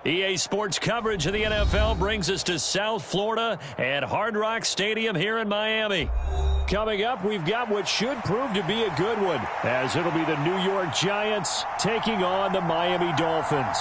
EA Sports coverage of the NFL brings us to South Florida at Hard Rock Stadium here in Miami. Coming up, we've got what should prove to be a good one, as it'll be the New York Giants taking on the Miami Dolphins.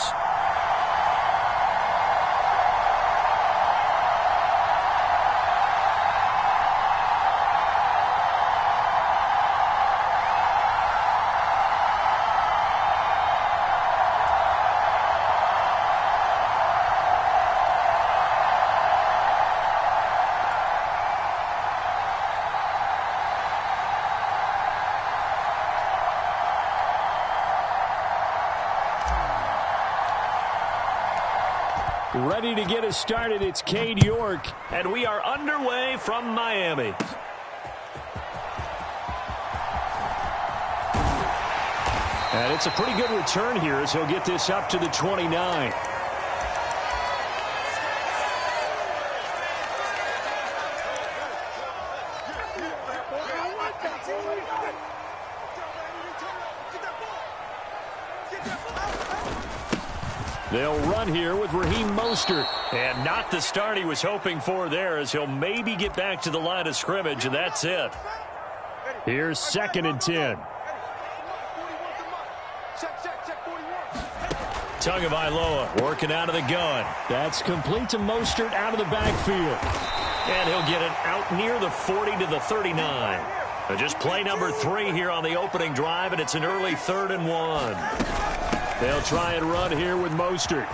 Ready to get us started, it's Cade York. And we are underway from Miami. And it's a pretty good return here as he'll get this up to the 29. They'll run here with Raheem Mostert. And not the start he was hoping for there, as he'll maybe get back to the line of scrimmage, and that's it. Here's 2nd and 10. Tagovailoa working out of the gun. That's complete to Mostert out of the backfield. And he'll get it out near the 40 to the 39. Just play number 3 here on the opening drive, and it's an early 3rd and 1. They'll try and run here with Mostert.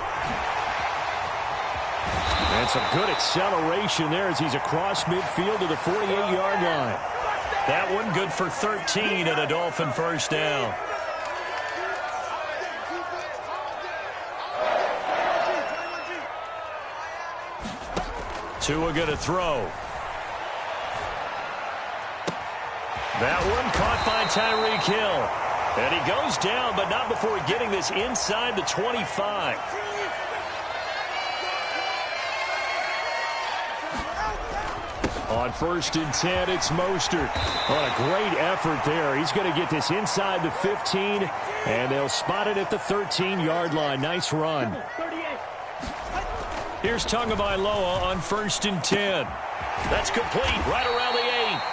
And some good acceleration there as he's across midfield to the 48-yard line. That one good for 13 and a Dolphin first down. Tua going to throw. That one caught by Tyreek Hill. And he goes down, but not before getting this inside the 25. On 1st and 10, it's Mostert. What a great effort there. He's going to get this inside the 15, and they'll spot it at the 13-yard line. Nice run. Here's Tagovailoa on 1st and 10. That's complete right around the 8.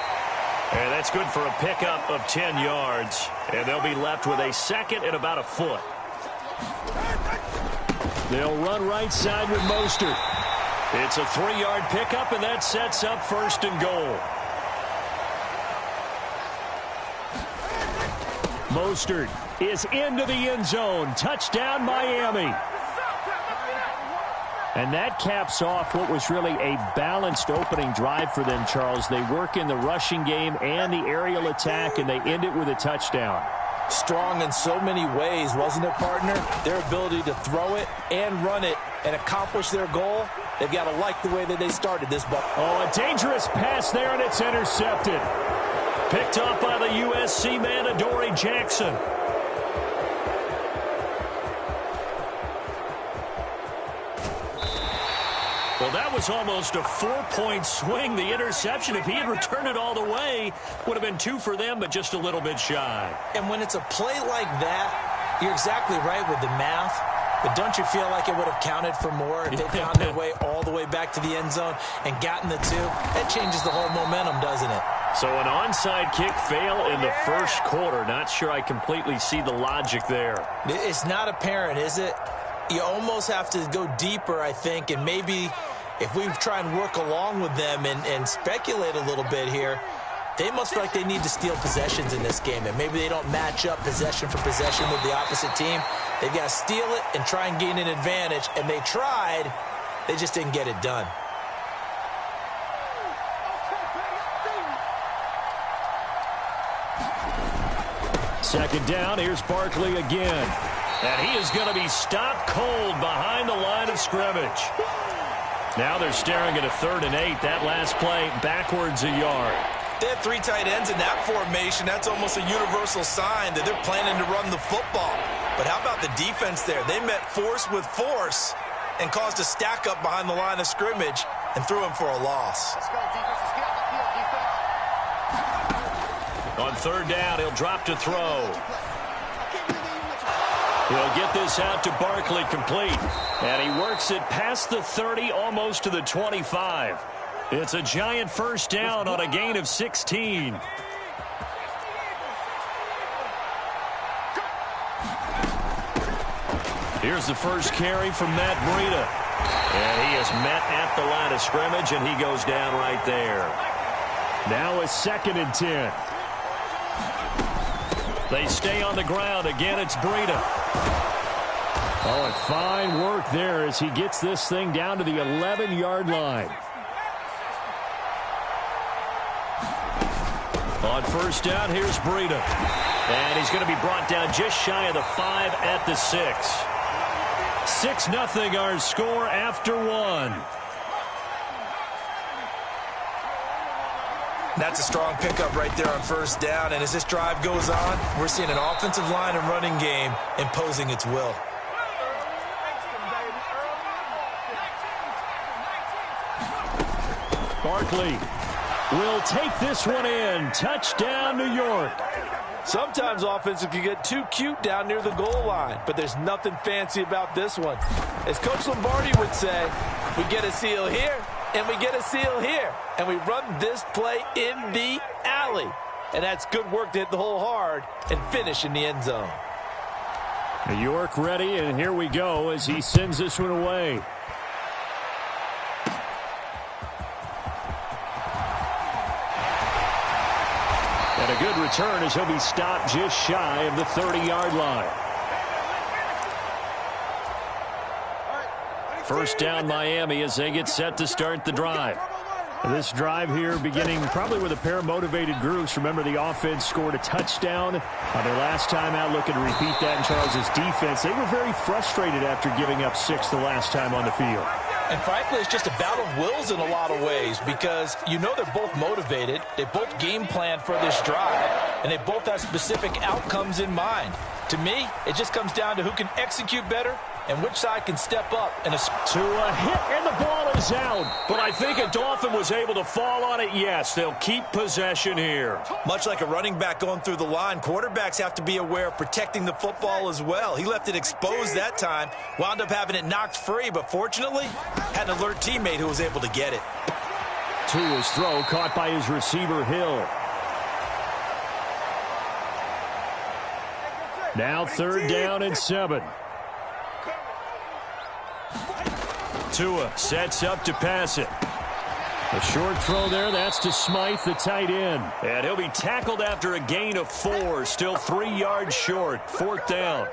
And that's good for a pickup of 10 yards. And they'll be left with a 2nd and about a foot. They'll run right side with Mostert. It's a 3-yard pickup, and that sets up 1st and goal. Mostert is into the end zone. Touchdown, Miami. And that caps off what was really a balanced opening drive for them, Charles. They work in the rushing game and the aerial attack, and they end it with a touchdown. Strong in so many ways, wasn't it, partner? Their ability to throw it and run it and accomplish their goal, they've got to like the way that they started this ball. Oh, a dangerous pass there, and it's intercepted. Picked off by the USC man, Adoree Jackson. Well, that was almost a 4-point swing. The interception, if he had returned it all the way, would have been 2 for them, but just a little bit shy. And when it's a play like that, you're exactly right with the math. But don't you feel like it would have counted for more if they found their way all the way back to the end zone and gotten the 2? That changes the whole momentum, doesn't it? So an onside kick fail in the first quarter. Not sure I completely see the logic there. It's not apparent, is it? You almost have to go deeper, I think, and maybe if we try and work along with them and speculate a little bit here, they must feel like they need to steal possessions in this game, and maybe they don't match up possession for possession with the opposite team. They've got to steal it and try and gain an advantage, and they tried. They just didn't get it done. Second down, here's Barkley again. And he is going to be stopped cold behind the line of scrimmage. Now they're staring at a 3rd and 8. That last play backwards a yard. They have 3 tight ends in that formation. That's almost a universal sign that they're planning to run the football. But how about the defense there? They met force with force and caused a stack up behind the line of scrimmage and threw him for a loss. Let's go, defense. Let's get on the field, defense. On 3rd down, he'll drop to throw. He'll get this out to Barkley complete. And he works it past the 30, almost to the 25. It's a giant first down on a gain of 16. Here's the first carry from Matt Breida. And he is met at the line of scrimmage, and he goes down right there. Now a 2nd and 10. They stay on the ground. Again, it's Breida. Oh, and fine work there as he gets this thing down to the 11-yard line. On first down, here's Breida. And he's going to be brought down just shy of the 5 at the 6. 6-0 our score after 1. That's a strong pickup right there on first down. And as this drive goes on, we're seeing an offensive line and running game imposing its will. Barkley will take this one in. Touchdown, New York. Sometimes offenses can get too cute down near the goal line, but there's nothing fancy about this one. As Coach Lombardi would say, we get a seal here, and we get a seal here, and we run this play in the alley. And that's good work to hit the hole hard and finish in the end zone. New York ready, and here we go as he sends this one away. And a good return as he'll be stopped just shy of the 30-yard line. First down, Miami, as they get set to start the drive. This drive here beginning probably with a pair of motivated groups. Remember, the offense scored a touchdown on their last time out. Looking to repeat that in Charles's defense. They were very frustrated after giving up 6 the last time on the field. And frankly, it's just a battle of wills in a lot of ways because you know they're both motivated. They both game planned for this drive, and they both have specific outcomes in mind. To me, it just comes down to who can execute better and which side can step up. And to a hit, and the ball is out. But I think a Dolphin was able to fall on it. Yes, they'll keep possession here. Much like a running back going through the line, quarterbacks have to be aware of protecting the football as well. He left it exposed that time, wound up having it knocked free, but fortunately, had an alert teammate who was able to get it. To his throw, caught by his receiver, Hill. Now 3rd down and 7. Tua sets up to pass it. A short throw there. That's to Smythe, the tight end. And he'll be tackled after a gain of 4. Still 3 yards short. 4th down.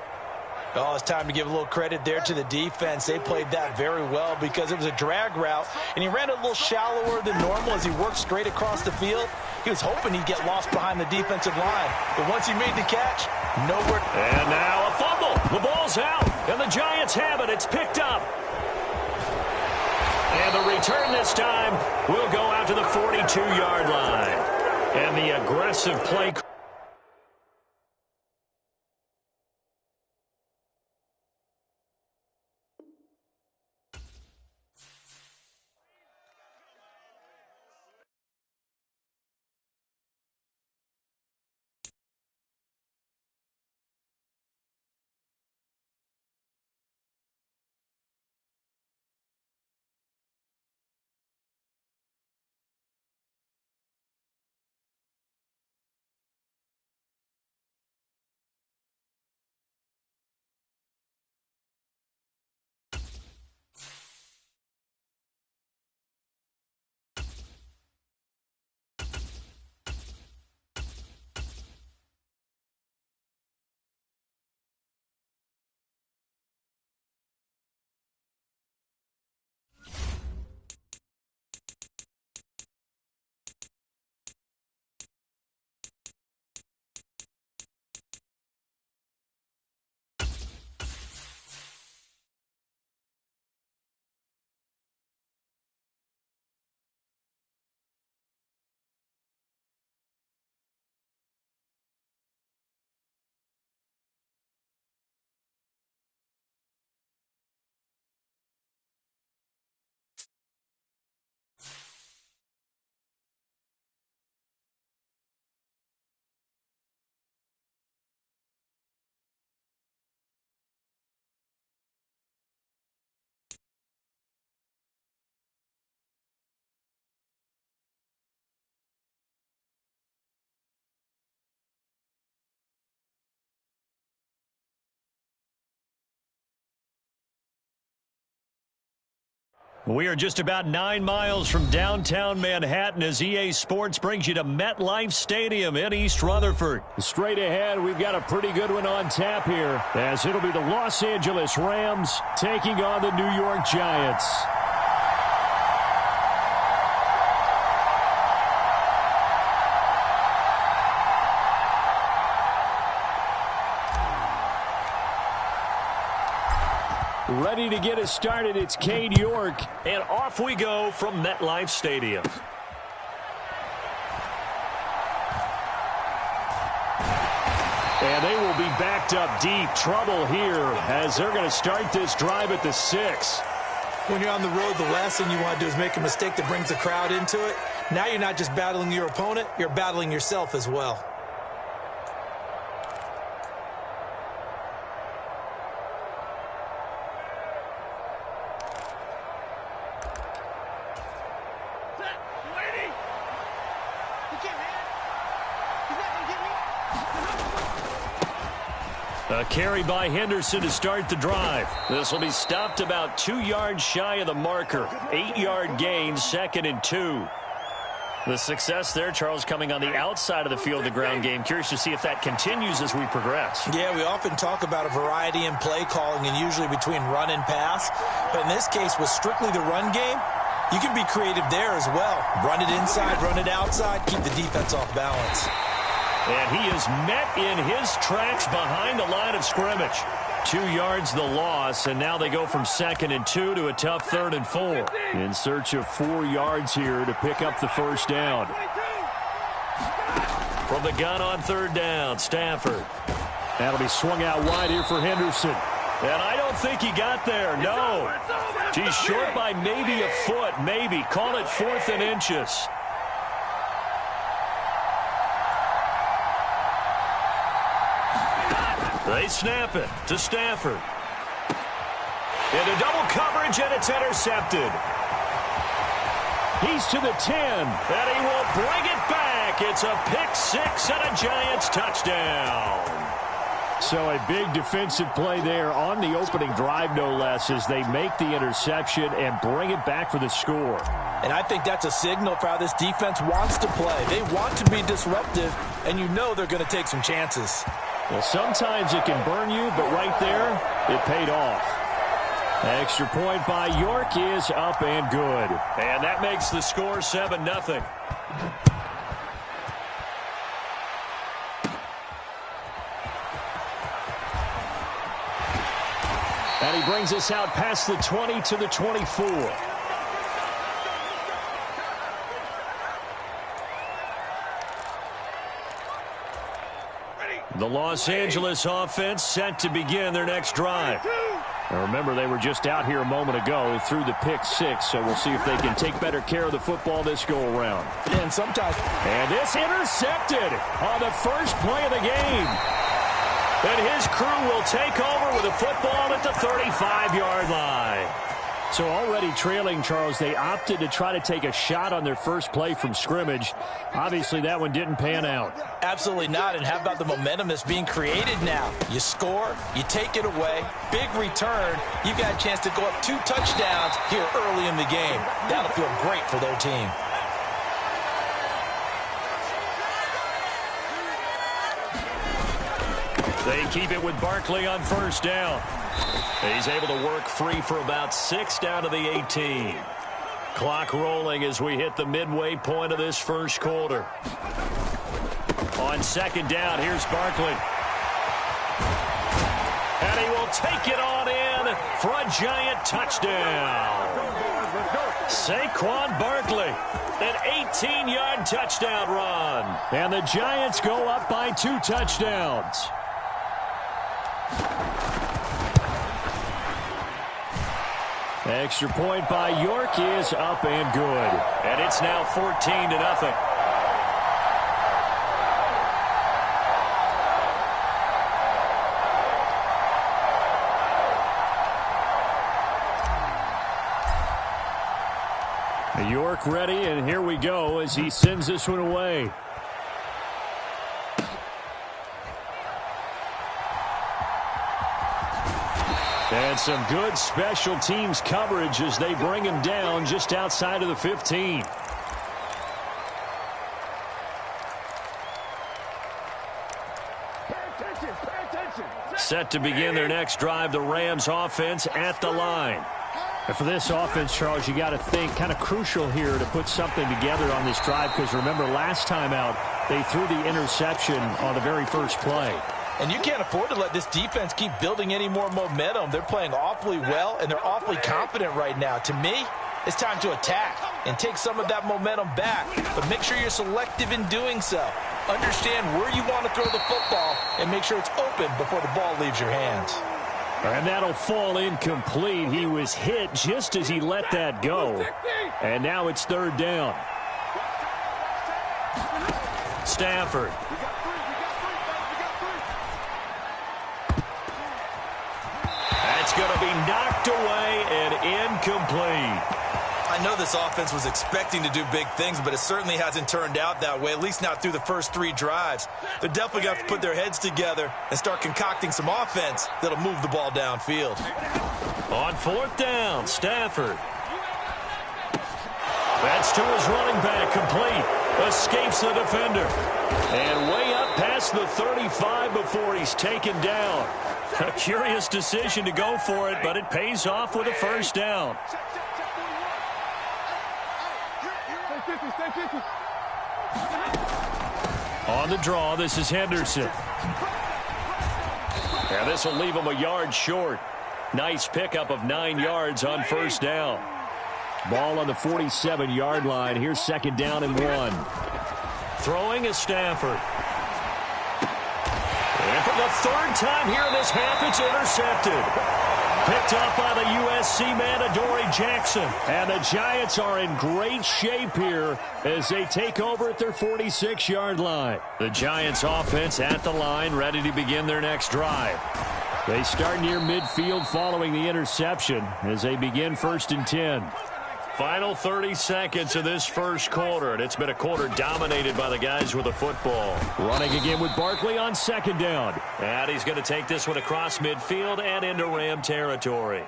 Oh, it's time to give a little credit there to the defense. They played that very well because it was a drag route, and he ran a little shallower than normal as he worked straight across the field. He was hoping he'd get lost behind the defensive line, but once he made the catch, nowhere. And now a fumble. The ball's out, and the Giants have it. It's picked up. And the return this time will go out to the 42-yard line. And the aggressive play We are just about 9 miles from downtown Manhattan as EA Sports brings you to MetLife Stadium in East Rutherford. Straight ahead, we've got a pretty good one on tap here, as it'll be the Los Angeles Rams taking on the New York Giants. Ready to get us started, it's Cade York. And off we go from MetLife Stadium. And they will be backed up deep. Trouble here as they're going to start this drive at the 6. When you're on the road, the last thing you want to do is make a mistake that brings the crowd into it. Now you're not just battling your opponent, you're battling yourself as well. A carry by Henderson to start the drive. This will be stopped about 2 yards shy of the marker. 8-yard gain, 2nd and 2. The success there, Charles, coming on the outside of the field, the ground game. Curious to see if that continues as we progress. Yeah, we often talk about a variety in play calling and usually between run and pass. But in this case, with strictly the run game, you can be creative there as well. Run it inside, run it outside, keep the defense off balance. And he is met in his tracks behind the line of scrimmage. 2 yards the loss, and now they go from 2nd and 2 to a tough 3rd and 4. In search of 4 yards here to pick up the first down. From the gun on 3rd down, Stafford. That'll be swung out wide here for Henderson. And I don't think he got there, no. He's short by maybe a foot, maybe. Call it 4th and inches. They snap it to Stafford. Into double coverage, and it's intercepted. He's to the 10. And he will bring it back. It's a pick 6 and a Giants touchdown. So a big defensive play there on the opening drive, no less, as they make the interception and bring it back for the score. And I think that's a signal for how this defense wants to play. They want to be disruptive, and you know they're going to take some chances. Well, sometimes it can burn you, but right there, it paid off. Extra point by York is up and good. And that makes the score 7-0. And he brings us out past the 20 to the 24. The Los Angeles offense set to begin their next drive. Now remember, they were just out here a moment ago through the pick 6, so we'll see if they can take better care of the football this go-around. And sometimes... And this intercepted on the first play of the game. And his crew will take over with a football at the 35-yard line. So already trailing, Charles, they opted to try to take a shot on their first play from scrimmage. Obviously, that one didn't pan out. Absolutely not. And how about the momentum that's being created now? You score, you take it away, big return. You got a chance to go up 2 touchdowns here early in the game. That'll feel great for their team. They keep it with Barkley on first down. He's able to work free for about 6 down to the 18. Clock rolling as we hit the midway point of this first quarter. On second down, here's Barkley. And he will take it on in for a Giant touchdown. Saquon Barkley, an 18-yard touchdown run. And the Giants go up by 2 touchdowns. Extra point by York is up and good. And it's now 14-0. York ready, and here we go as he sends this one away. And And some good special teams coverage as they bring him down just outside of the 15. Set to begin their next drive, the Rams offense at the line. And for this offense, Charles, you got to think kind of crucial here to put something together on this drive, because remember last time out they threw the interception on the very first play. And you can't afford to let this defense keep building any more momentum. They're playing awfully well, and they're awfully confident right now. To me, it's time to attack and take some of that momentum back, but make sure you're selective in doing so. Understand where you want to throw the football and make sure it's open before the ball leaves your hands. And that'll fall incomplete. He was hit just as he let that go. And now it's third down. Stafford. That's going to be knocked away and incomplete. I know this offense was expecting to do big things, but it certainly hasn't turned out that way, at least not through the first 3 drives. They're definitely going to have to put their heads together and start concocting some offense that'll move the ball downfield. On fourth down, Stafford. That's to his running back, complete. Escapes the defender. And way up past the 35 before he's taken down. A curious decision to go for it, but it pays off with a first down. On the draw, this is Henderson. And this will leave him a yard short. Nice pickup of 9 yards on first down. Ball on the 47-yard line. Here's second down and 1. Throwing is Stafford. And for the third time here in this half, it's intercepted. Picked up by the USC man, Adoree Jackson. And the Giants are in great shape here as they take over at their 46-yard line. The Giants offense at the line, ready to begin their next drive. They start near midfield following the interception as they begin 1st and 10. Final 30 seconds of this first quarter, and it's been a quarter dominated by the guys with the football. Running again with Barkley on second down. And he's going to take this one across midfield and into Ram territory.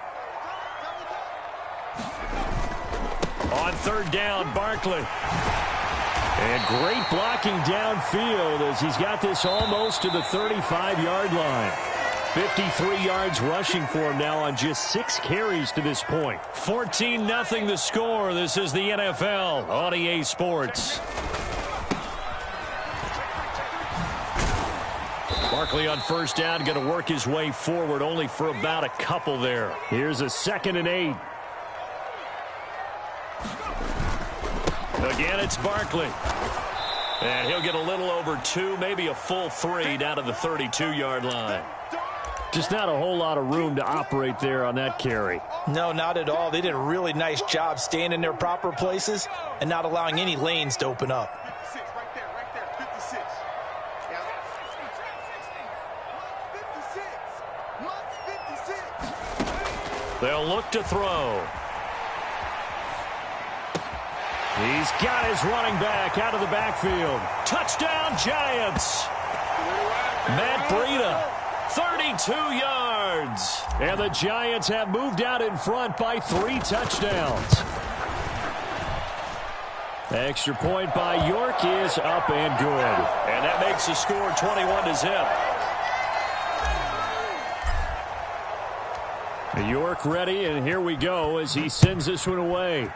On third down, Barkley. And great blocking downfield as he's got this almost to the 35-yard line. 53 yards rushing for him now on just 6 carries to this point. 14-0 the score. This is the NFL on EA Sports. Barkley on first down, going to work his way forward only for about a couple there. Here's a 2nd and 8. Again, it's Barkley. And he'll get a little over 2, maybe a full 3 down to the 32-yard line. Just not a whole lot of room to operate there on that carry. No, not at all. They did a really nice job staying in their proper places and not allowing any lanes to open up. They'll look to throw. He's got his running back out of the backfield. Touchdown, Giants. Matt Breida. 32 yards. And the Giants have moved out in front by 3 touchdowns. Extra point by York is up and good. And that makes the score 21-0. York ready, and here we go as he sends this one away.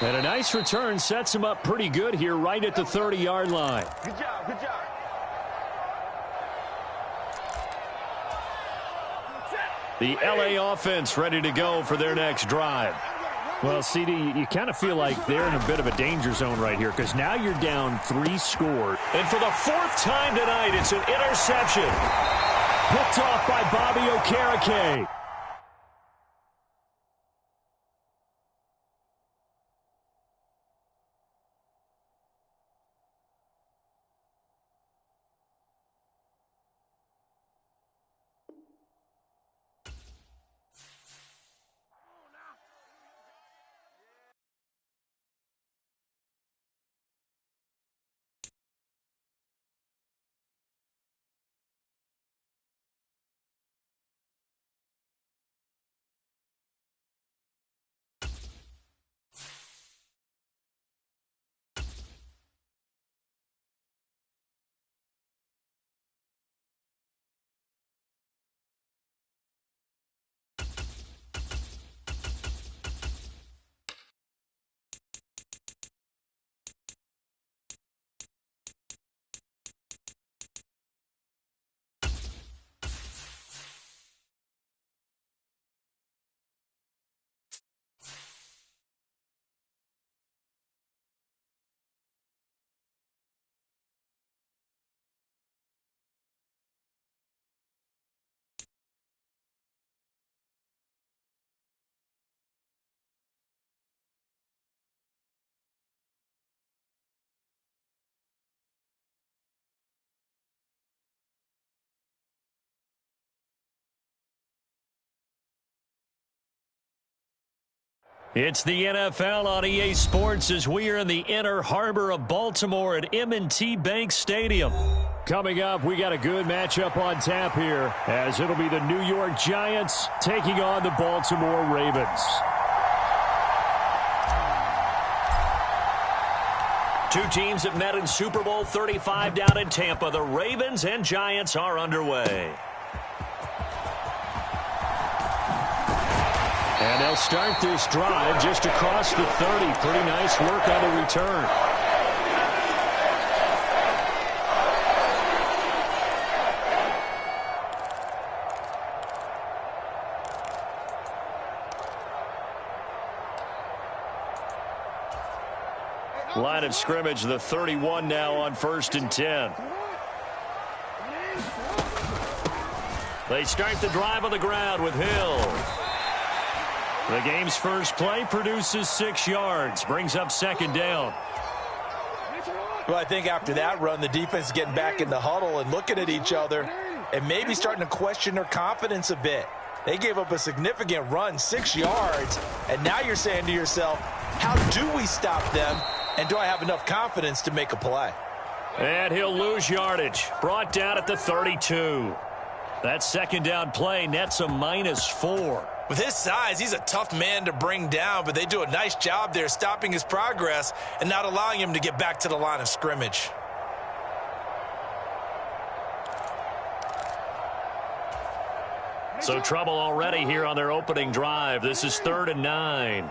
And a nice return sets him up pretty good here right at the 30-yard line. Good job, good job. The LA offense ready to go for their next drive. Well, CD, you kind of feel like they're in a bit of a danger zone right here because now you're down 3 scored. And for the 4th time tonight, it's an interception. Picked off by Bobby Okereke. It's the NFL on EA Sports as we are in the inner harbor of Baltimore at M&T Bank Stadium. Coming up, we got a good matchup on tap here, as it'll be the New York Giants taking on the Baltimore Ravens. Two teams that met in Super Bowl 35 down in Tampa. The Ravens and Giants are underway. And they'll start this drive just across the 30. Pretty nice work on the return. Line of scrimmage, the 31 now on 1st and 10. They start the drive on the ground with Hill. The game's first play produces 6 yards, brings up 2nd down. Well, I think after that run, the defense is getting back in the huddle and looking at each other and maybe starting to question their confidence a bit. They gave up a significant run, 6 yards, and now you're saying to yourself, how do we stop them, and do I have enough confidence to make a play? And he'll lose yardage, brought down at the 32. That 2nd down play nets a -4. With his size, he's a tough man to bring down, but they do a nice job there stopping his progress and not allowing him to get back to the line of scrimmage. So trouble already here on their opening drive. This is 3rd and 9.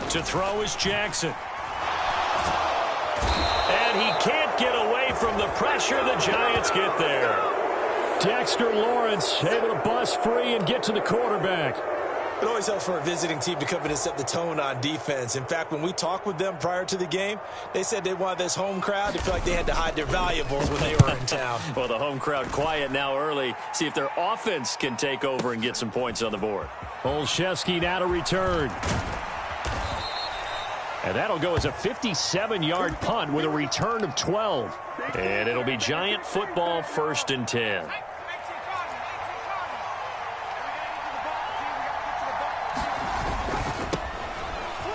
To throw is Jackson. And he can't get away from the pressure. The Giants get there. Dexter Lawrence able to bust free and get to the quarterback. It always helps for a visiting team to come in and set the tone on defense. In fact, when we talked with them prior to the game, they said they wanted this home crowd to feel like they had to hide their valuables when they were in town. Well, the home crowd quiet now early. See if their offense can take over and get some points on the board. Olszewski now to return. And that'll go as a 57-yard punt with a return of 12. And it'll be Giant football, 1st and 10.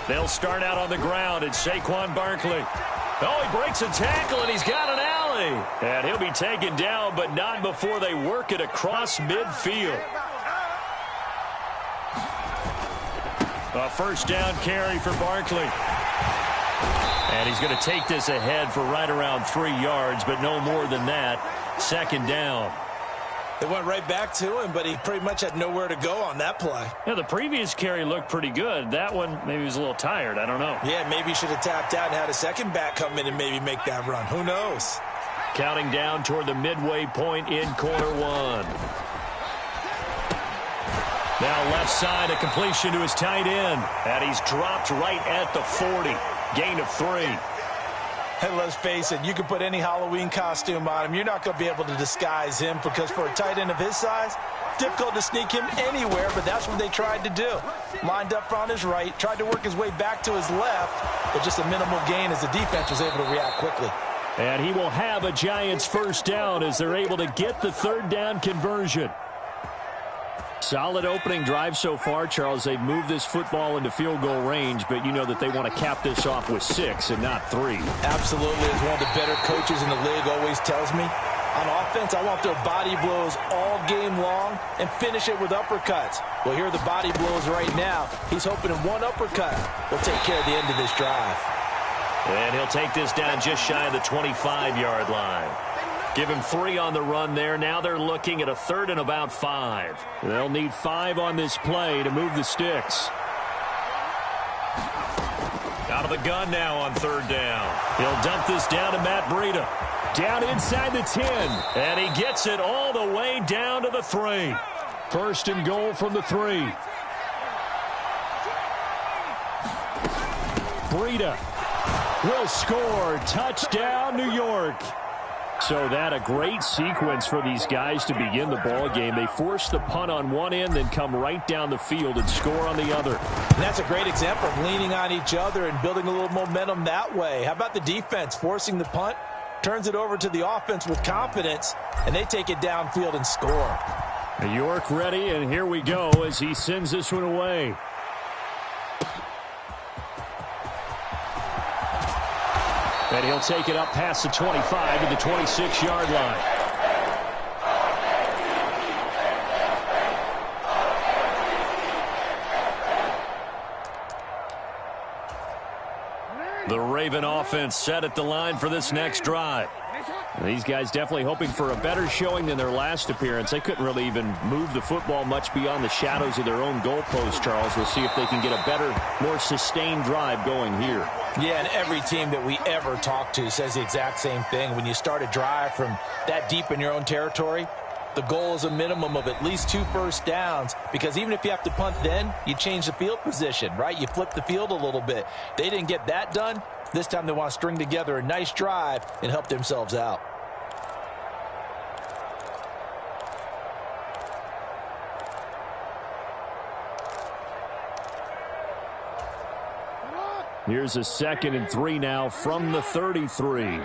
They'll start out on the ground. It's Saquon Barkley. Oh, he breaks a tackle, and he's got an alley. And he'll be taken down, but not before they work it across midfield. A 1st down carry for Barkley. And he's going to take this ahead for right around 3 yards, but no more than that. 2nd down. They went right back to him, but he pretty much had nowhere to go on that play. Yeah, the previous carry looked pretty good. That one, maybe he was a little tired. I don't know. Yeah, maybe he should have tapped out and had a second back come in and maybe make that run. Who knows? Counting down toward the midway point in quarter 1. Now left side, a completion to his tight end. And he's dropped right at the 40. Gain of 3. And let's face it, you can put any Halloween costume on him. You're not going to be able to disguise him because for a tight end of his size, difficult to sneak him anywhere, but that's what they tried to do. Lined up on his right, tried to work his way back to his left, but just a minimal gain as the defense was able to react quickly. And he will have a Giants 1st down as they're able to get the 3rd down conversion. Solid opening drive so far, Charles. They've moved this football into field goal range, but you know that they want to cap this off with 6 and not 3. Absolutely. As one of the better coaches in the league always tells me, on offense, I want their body blows all game long and finish it with uppercuts. Well, here are the body blows right now. He's hoping in one uppercut will take care of the end of this drive. And he'll take this down just shy of the 25-yard line. Give him 3 on the run there. Now they're looking at a 3rd and about 5. They'll need 5 on this play to move the sticks. Out of the gun now on 3rd down. He'll dump this down to Matt Breida. Down inside the 10. And he gets it all the way down to the 3. 1st and goal from the 3. Breida will score. Touchdown, New York. So that a great sequence for these guys to begin the ball game. They force the punt on one end, then come right down the field and score on the other. And that's a great example of leaning on each other and building a little momentum that way. How about the defense forcing the punt, turns it over to the offense with confidence, and they take it downfield and score. New York ready, and here we go as he sends this one away. And he'll take it up past the 25 to the 26-yard line. The Raven offense set at the line for this next drive. These guys definitely hoping for a better showing than their last appearance. They couldn't really even move the football much beyond the shadows of their own goalpost, Charles. We'll see if they can get a better, more sustained drive going here. Yeah, and every team that we ever talk to says the exact same thing. When you start a drive from that deep in your own territory, the goal is a minimum of at least 2 first downs, because even if you have to punt then, you change the field position, right? You flip the field a little bit. They didn't get that done. This time they want to string together a nice drive and help themselves out. Here's a 2nd and 3 now from the 33.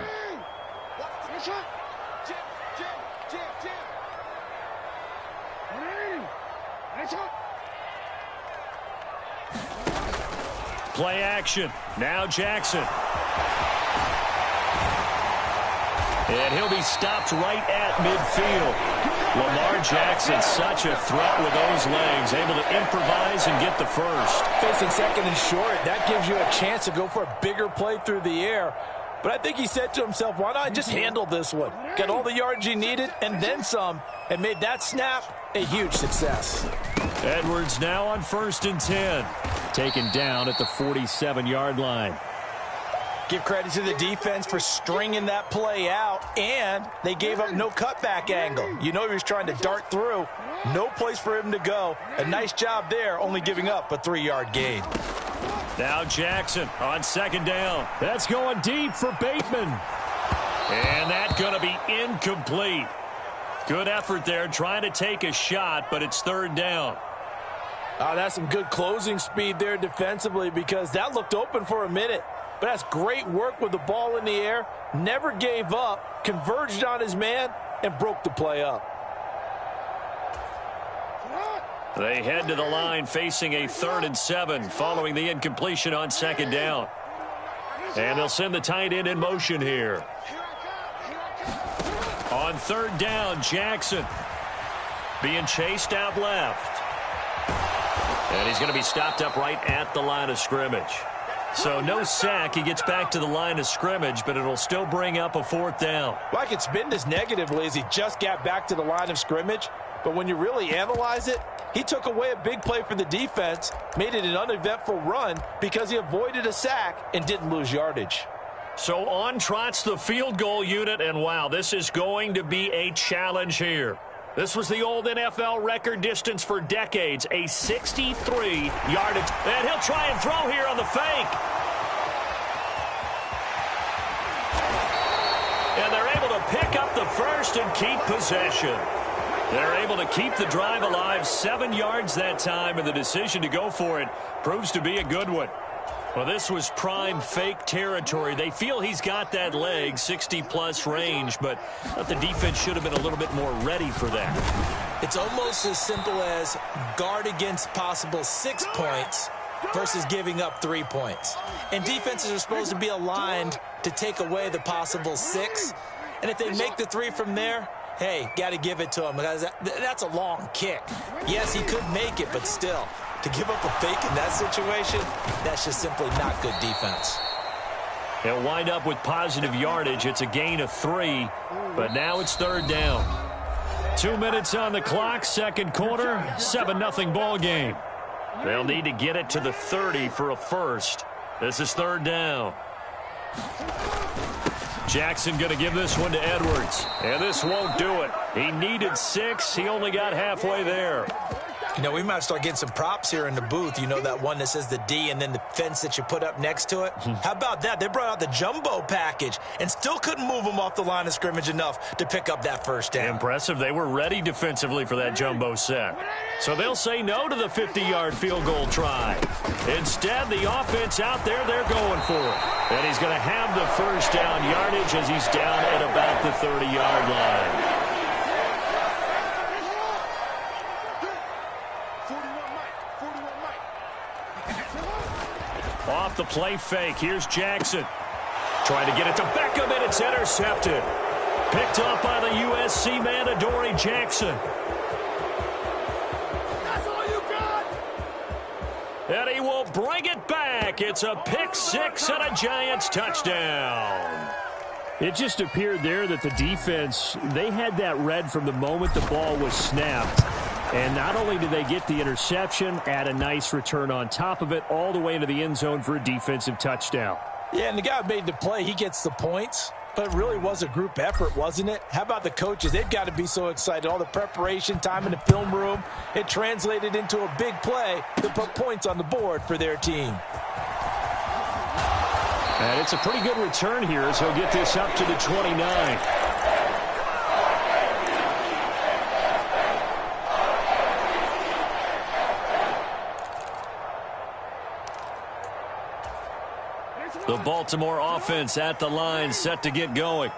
Play action. Now Jackson. And he'll be stopped right at midfield. Lamar Jackson, such a threat with those legs, able to improvise and get the first. Facing 2nd and short, that gives you a chance to go for a bigger play through the air. But I think he said to himself, why not just handle this one? Get all the yards you needed and then some, and made that snap a huge success. Edwards now on 1st and 10. Taken down at the 47-yard line. Give credit to the defense for stringing that play out, and they gave up no cutback angle. You know he was trying to dart through. No place for him to go. A nice job there, only giving up a 3-yard gain. Now Jackson on 2nd down. That's going deep for Bateman. And that's going to be incomplete. Good effort there, trying to take a shot, but it's 3rd down. That's some good closing speed there defensively, because that looked open for a minute. But that's great work with the ball in the air. Never gave up, converged on his man, and broke the play up. They head to the line facing a 3rd and 7 following the incompletion on 2nd down. And they'll send the tight end in motion here. On 3rd down, Jackson being chased out left. And he's going to be stopped up right at the line of scrimmage. So no sack. He gets back to the line of scrimmage, but it'll still bring up a 4th down. Well, I could spin this negatively as he just got back to the line of scrimmage. But when you really analyze it, he took away a big play for the defense, made it an uneventful run because he avoided a sack and didn't lose yardage. So on trots the field goal unit, and wow, this is going to be a challenge here. This was the old NFL record distance for decades, a 63 yardage. And he'll try and throw here on the fake. And they're able to pick up the first and keep possession. They're able to keep the drive alive, 7 yards that time, and the decision to go for it proves to be a good one. Well, this was prime fake territory. They feel he's got that leg, 60-plus range, but the defense should have been a little bit more ready for that. It's almost as simple as guard against possible 6 points versus giving up 3 points. And defenses are supposed to be aligned to take away the possible 6. And if they make the 3 from there, hey, got to give it to him, because that's a long kick. Yes, he could make it, but still, to give up a fake in that situation, that's just simply not good defense. They'll wind up with positive yardage. It's a gain of 3, but now it's 3rd down. 2 minutes on the clock, 2nd quarter, 7-0 ball game. They'll need to get it to the 30 for a first. This is 3rd down. Jackson going to give this one to Edwards, and this won't do it. He needed 6. He only got halfway there. You know, we might start getting some props here in the booth. You know, that one that says the D and then the fence that you put up next to it? How about that? They brought out the jumbo package and still couldn't move him off the line of scrimmage enough to pick up that first down. Impressive. They were ready defensively for that jumbo set. So they'll say no to the 50-yard field goal try. Instead, the offense out there, they're going for it. And he's going to have the first down yardage as he's down at about the 30-yard line. Off the play fake. Here's Jackson. Trying to get it to Beckham, and it's intercepted. Picked up by the USC man, Adoree Jackson. That's all you got. And he will bring it back. It's a pick six and a Giants touchdown. It just appeared there that the defense, they had that read from the moment the ball was snapped. And not only did they get the interception, add a nice return on top of it, all the way into the end zone for a defensive touchdown. Yeah, and the guy who made the play, he gets the points. But it really was a group effort, wasn't it? How about the coaches? They've got to be so excited. All the preparation time in the film room, it translated into a big play to put points on the board for their team. And it's a pretty good return here as he'll get this up to the 29. The Baltimore offense at the line, set to get going.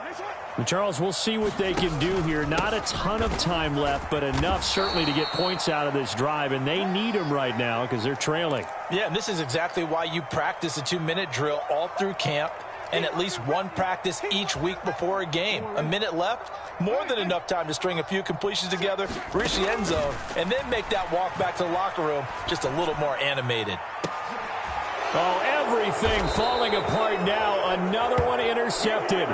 Charles, we'll see what they can do here. Not a ton of time left, but enough certainly to get points out of this drive, and they need them right now because they're trailing. Yeah, and this is exactly why you practice a 2-minute drill all through camp and at least one practice each week before a game. A minute left, more than enough time to string a few completions together, reach the end zone, and then make that walk back to the locker room just a little more animated. Oh, everything falling apart now. Another one intercepted.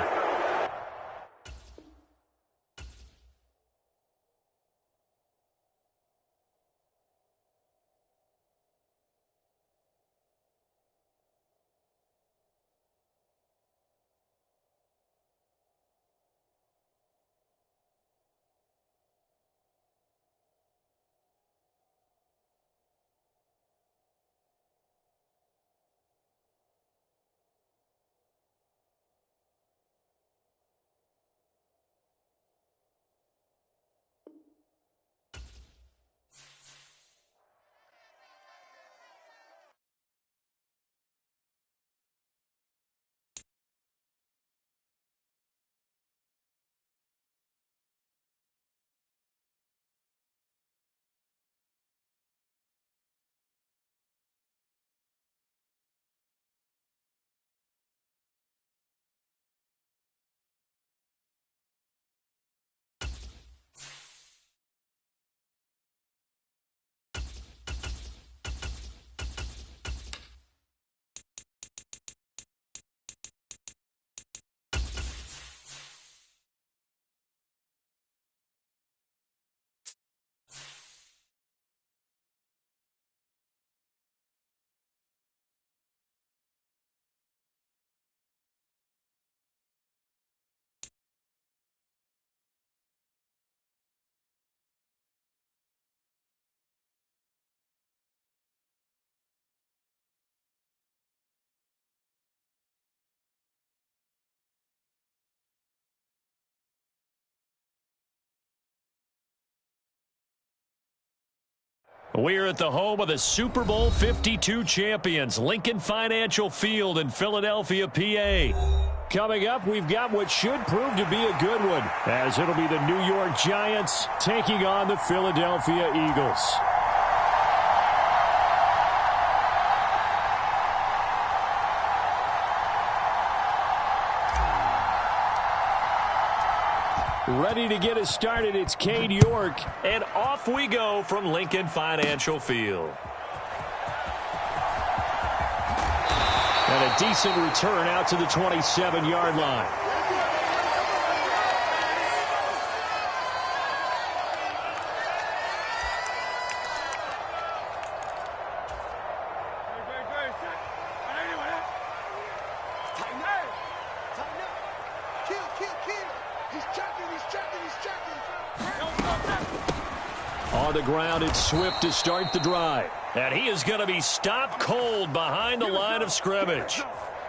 We're at the home of the Super Bowl 52 champions, Lincoln Financial Field in Philadelphia, PA. Coming up, we've got what should prove to be a good one, as it'll be the New York Giants taking on the Philadelphia Eagles. Ready to get us started, it's Cade York. And off we go from Lincoln Financial Field. And a decent return out to the 27-yard line. On the ground, it's Swift to start the drive. And he is going to be stopped cold behind the line of scrimmage.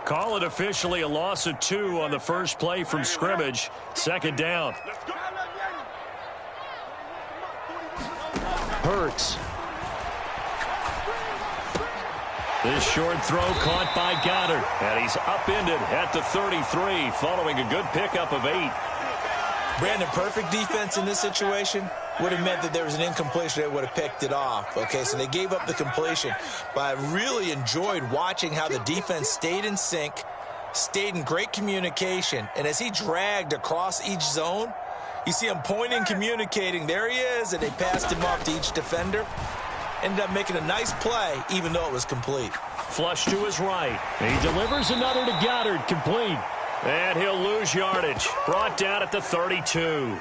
Call it officially a loss of 2 on the first play from scrimmage. Second down. Hurts. This short throw caught by Goddard. And he's upended at the 33 following a good pickup of 8. Brandon, perfect defense in this situation would have meant that there was an incompletion. They would have picked it off. Okay, so they gave up the completion. But I really enjoyed watching how the defense stayed in sync, stayed in great communication. And as he dragged across each zone, you see him pointing, communicating. There he is, and they passed him off to each defender. Ended up making a nice play, even though it was complete. Flush to his right. He delivers another to Goddard, complete. And he'll lose yardage. Brought down at the 32.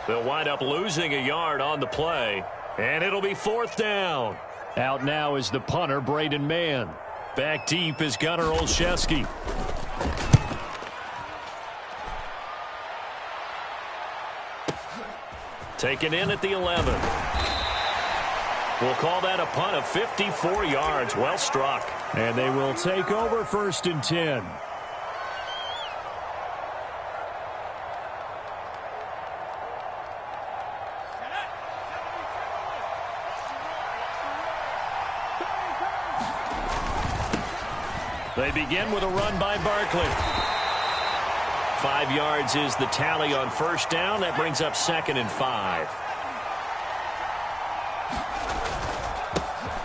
They'll wind up losing a yard on the play. And it'll be 4th down. Out now is the punter, Braden Mann. Back deep is Gunnar Olszewski. Taken in at the 11. We'll call that a punt of 54 yards. Well struck. And they will take over 1st and 10. They begin with a run by Barkley. 5 yards is the tally on 1st down. That brings up 2nd and 5.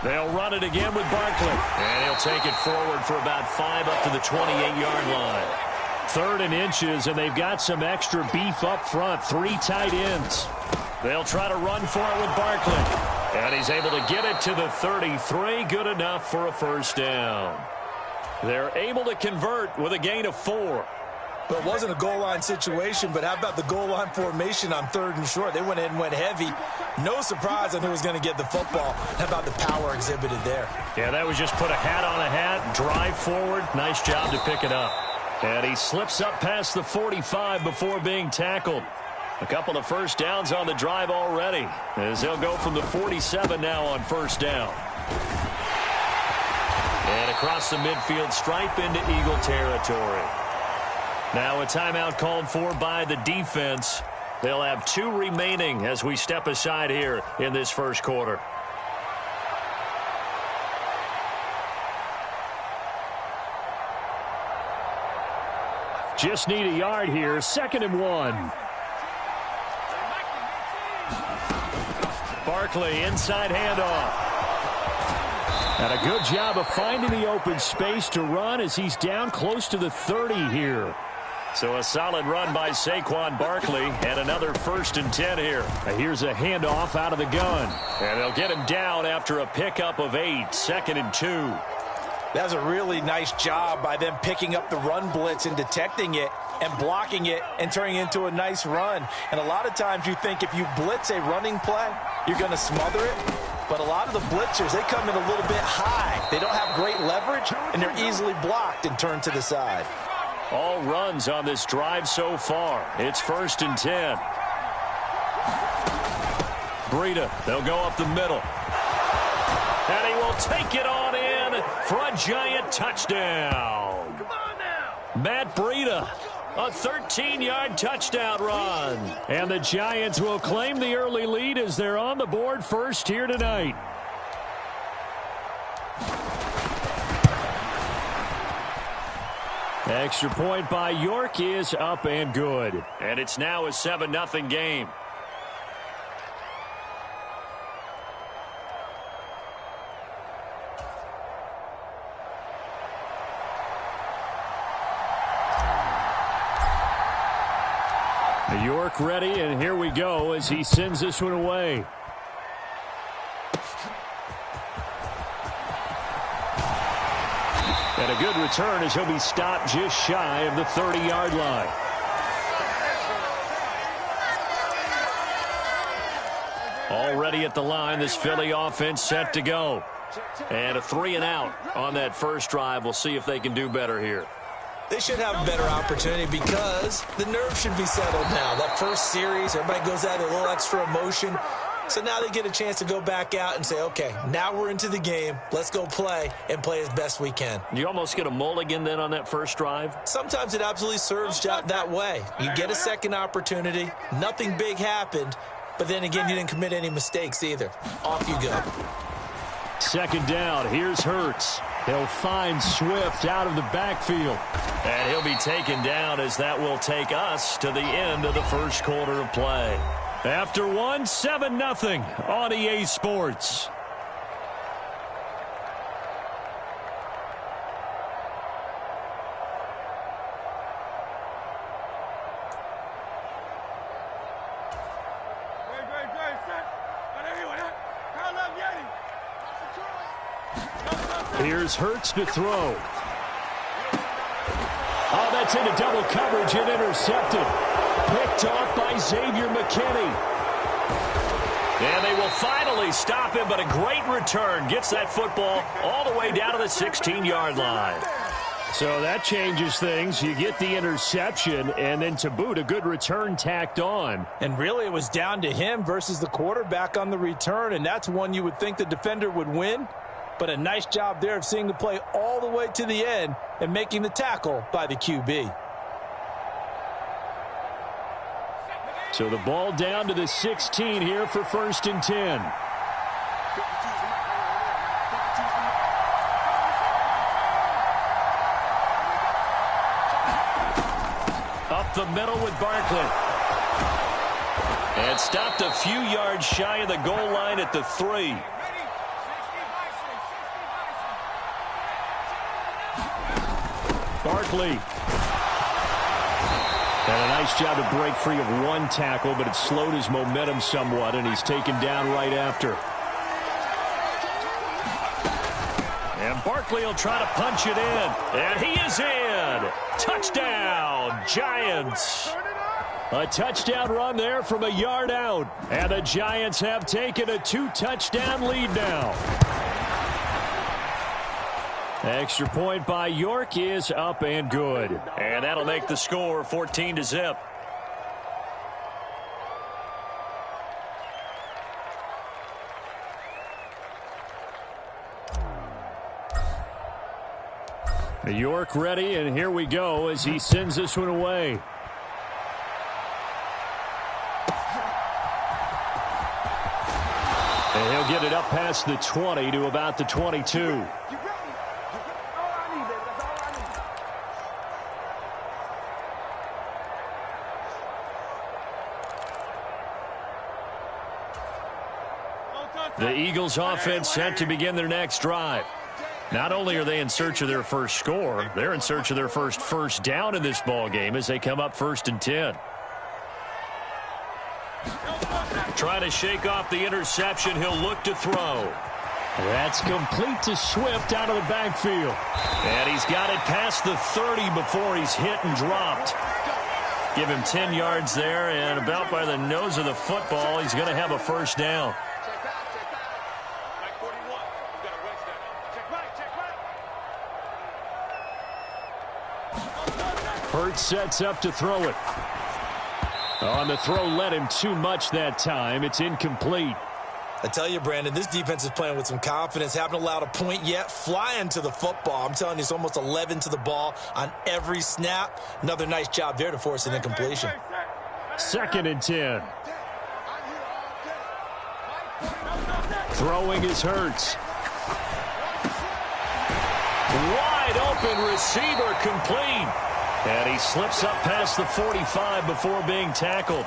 They'll run it again with Barkley. And he'll take it forward for about 5 up to the 28-yard line. 3rd and inches, and they've got some extra beef up front. 3 tight ends. They'll try to run for it with Barkley. And he's able to get it to the 33. Good enough for a 1st down. They're able to convert with a gain of 4. But it wasn't a goal line situation, but how about the goal line formation on 3rd and short? They went in and went heavy. No surprise on who was going to get the football. How about the power exhibited there? Yeah, that was just put a hat on a hat, drive forward. Nice job to pick it up. And he slips up past the 45 before being tackled. A couple of 1st downs on the drive already, as they'll go from the 47 now on 1st down. And across the midfield stripe into Eagle territory. Now a timeout called for by the defense. They'll have 2 remaining as we step aside here in this 1st quarter. Just need a yard here. 2nd and 1. Barkley inside handoff. And a good job of finding the open space to run as he's down close to the 30 here. So a solid run by Saquon Barkley and another 1st and 10 here. Here's a handoff out of the gun. And they'll get him down after a pickup of 8. 2nd and 2. That was a really nice job by them picking up the run blitz and detecting it and blocking it and turning it into a nice run. And a lot of times you think if you blitz a running play, you're going to smother it. But a lot of the blitzers, they come in a little bit high. They don't have great leverage, and they're easily blocked and turned to the side. All runs on this drive so far. It's 1st and 10. Breida, they'll go up the middle. And he will take it on in for a giant touchdown. Come on now. Matt Breida, a 13-yard touchdown run. And the Giants will claim the early lead as they're on the board first here tonight. Extra point by York is up and good. And it's now a 7-0 game. York ready, and here we go as he sends this one away. And a good return as he'll be stopped just shy of the 30-yard line. Already at the line, this Philly offense set to go. And a 3 and out on that first drive. We'll see if they can do better here. They should have a better opportunity because the nerves should be settled now. That first series, everybody goes out with a little extra emotion. So now they get a chance to go back out and say, okay, now we're into the game. Let's go play and play as best we can. You almost get a mulligan then on that first drive? Sometimes it absolutely serves that way. You get a second opportunity. Nothing big happened. But then again, you didn't commit any mistakes either. Off you go. 2nd down. Here's Hurts. He'll find Swift out of the backfield. And he'll be taken down as that will take us to the end of the first quarter of play. After 7-0 on EA Sports. Here's Hurts to throw. Oh, that's into double coverage and intercepted. Picked off by Xavier McKinney. And they will finally stop him, but a great return. Gets that football all the way down to the 16-yard line. So that changes things. You get the interception, and then to boot, a good return tacked on. And really, it was down to him versus the quarterback on the return, and that's one you would think the defender would win. But a nice job there of seeing the play all the way to the end and making the tackle by the QB. So the ball down to the 16 here for 1st and 10. Up the middle with Barkley. And stopped a few yards shy of the goal line at the 3. Barkley. And a nice job to break free of one tackle, but it slowed his momentum somewhat, and he's taken down right after. And Barkley will try to punch it in. And he is in. Touchdown, Giants. A touchdown run there from a yard out. And the Giants have taken a 2-touchdown lead now. Extra point by York is up and good. And that'll make the score 14-0. York ready, and here we go as he sends this one away. And he'll get it up past the 20 to about the 22. The Eagles offense set to begin their next drive. Not only are they in search of their first score, they're in search of their first down in this ball game as they come up 1st and 10. Trying to shake off the interception. He'll look to throw. That's complete to Swift out of the backfield. And he's got it past the 30 before he's hit and dropped. Give him 10 yards there, and about by the nose of the football, he's going to have a first down. Hurts sets up to throw it. On the throw, led him too much that time. It's incomplete. I tell you, Brandon, this defense is playing with some confidence. Haven't allowed a point yet. Flying to the football. I'm telling you, it's almost 11 to the ball on every snap. Another nice job there to force an incompletion. 2nd and 10. Throwing is Hurts. Wide open receiver, complete. And he slips up past the 45 before being tackled.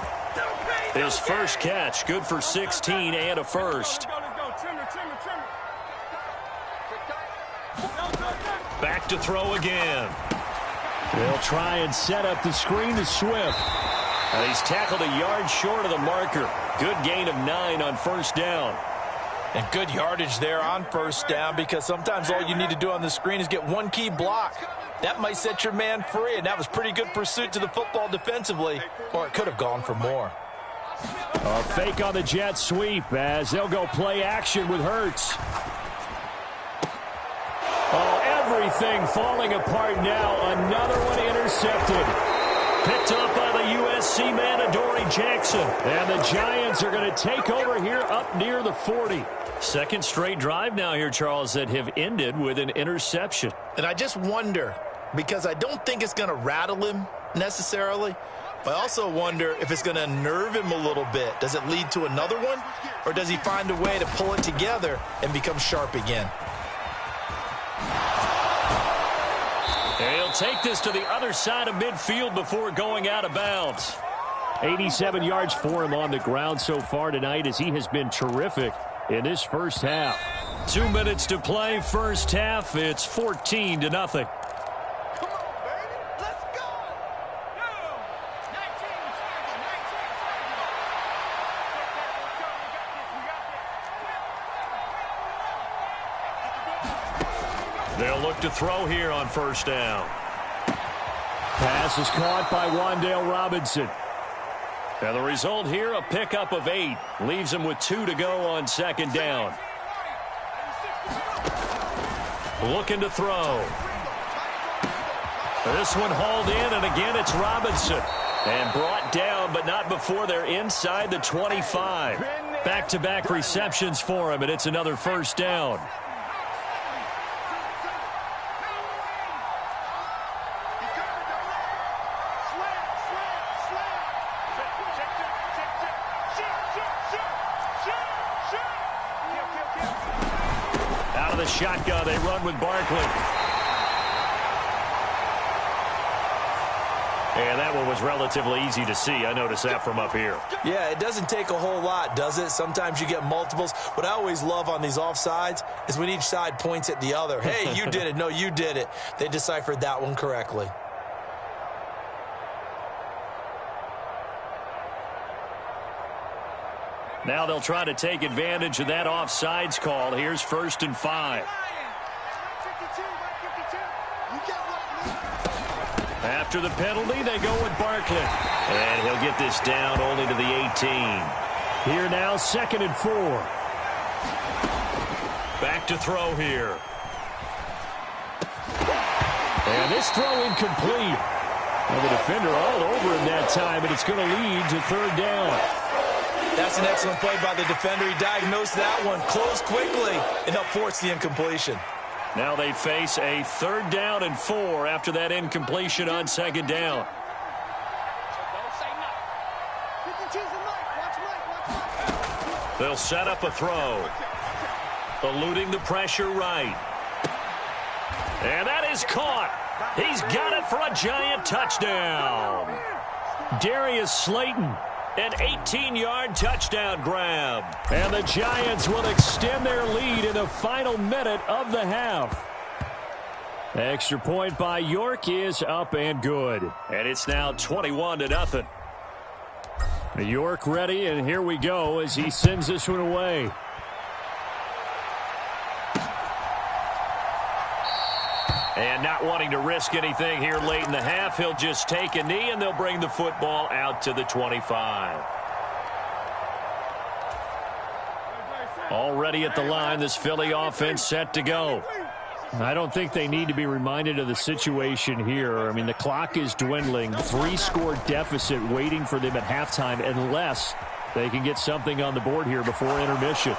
His first catch, good for 16 and a first. Back to throw again. They'll try and set up the screen to Swift. And he's tackled a yard short of the marker. Good gain of 9 on 1st down. And good yardage there on 1st down, because sometimes all you need to do on the screen is get one key block. That might set your man free, and that was pretty good pursuit to the football defensively, or it could have gone for more. A fake on the jet sweep as they'll go play action with Hurts. Oh, everything falling apart now. Another one intercepted. Picked up by the USC man, Adoree Jackson. And the Giants are going to take over here up near the 40. Second straight drive now here, Charles, that have ended with an interception. And I just wonder, because I don't think it's going to rattle him necessarily, but I also wonder if it's going to nerve him a little bit. Does it lead to another one, or does he find a way to pull it together and become sharp again? And he'll take this to the other side of midfield before going out of bounds. 87 yards for him on the ground so far tonight as he has been terrific in this first half. 2 minutes to play, first half. It's 14-0. They'll look to throw here on first down. Pass is caught by Wan'Dale Robinson. And the result here, a pickup of 8. Leaves him with 2 to go on second down. Looking to throw. This one hauled in, and again it's Robinson. And brought down, but not before they're inside the 25. Back-to-back receptions for him, and it's another first down. Out of the shotgun, they run with Barkley. And that one was relatively easy to see. I noticed that from up here. Yeah, it doesn't take a whole lot, does it? Sometimes you get multiples. What I always love on these offsides is when each side points at the other. Hey, you did it. No, you did it. They deciphered that one correctly. Now they'll try to take advantage of that offsides call. Here's 1st and 5. After the penalty, they go with Barkley. And he'll get this down only to the 18. Here now, 2nd and 4. Back to throw here. And this throw incomplete. Well, the defender all over him that time, and it's going to lead to 3rd down. That's an excellent play by the defender. He diagnosed that one, closed quickly, and helped force the incompletion. Now they face a 3rd down and 4 after that incompletion on 2nd down. They'll set up a throw. Eluding the pressure right. And that is caught. He's got it for a giant touchdown. Darius Slayton. An 18-yard touchdown grab. And the Giants will extend their lead in the final minute of the half. Extra point by York is up and good. And it's now 21-0. York ready, and here we go as he sends this one away. And not wanting to risk anything here late in the half, he'll just take a knee, and they'll bring the football out to the 25. Already at the line, this Philly offense set to go. I don't think they need to be reminded of the situation here. I mean, the clock is dwindling. 3-score deficit waiting for them at halftime unless they can get something on the board here before intermission.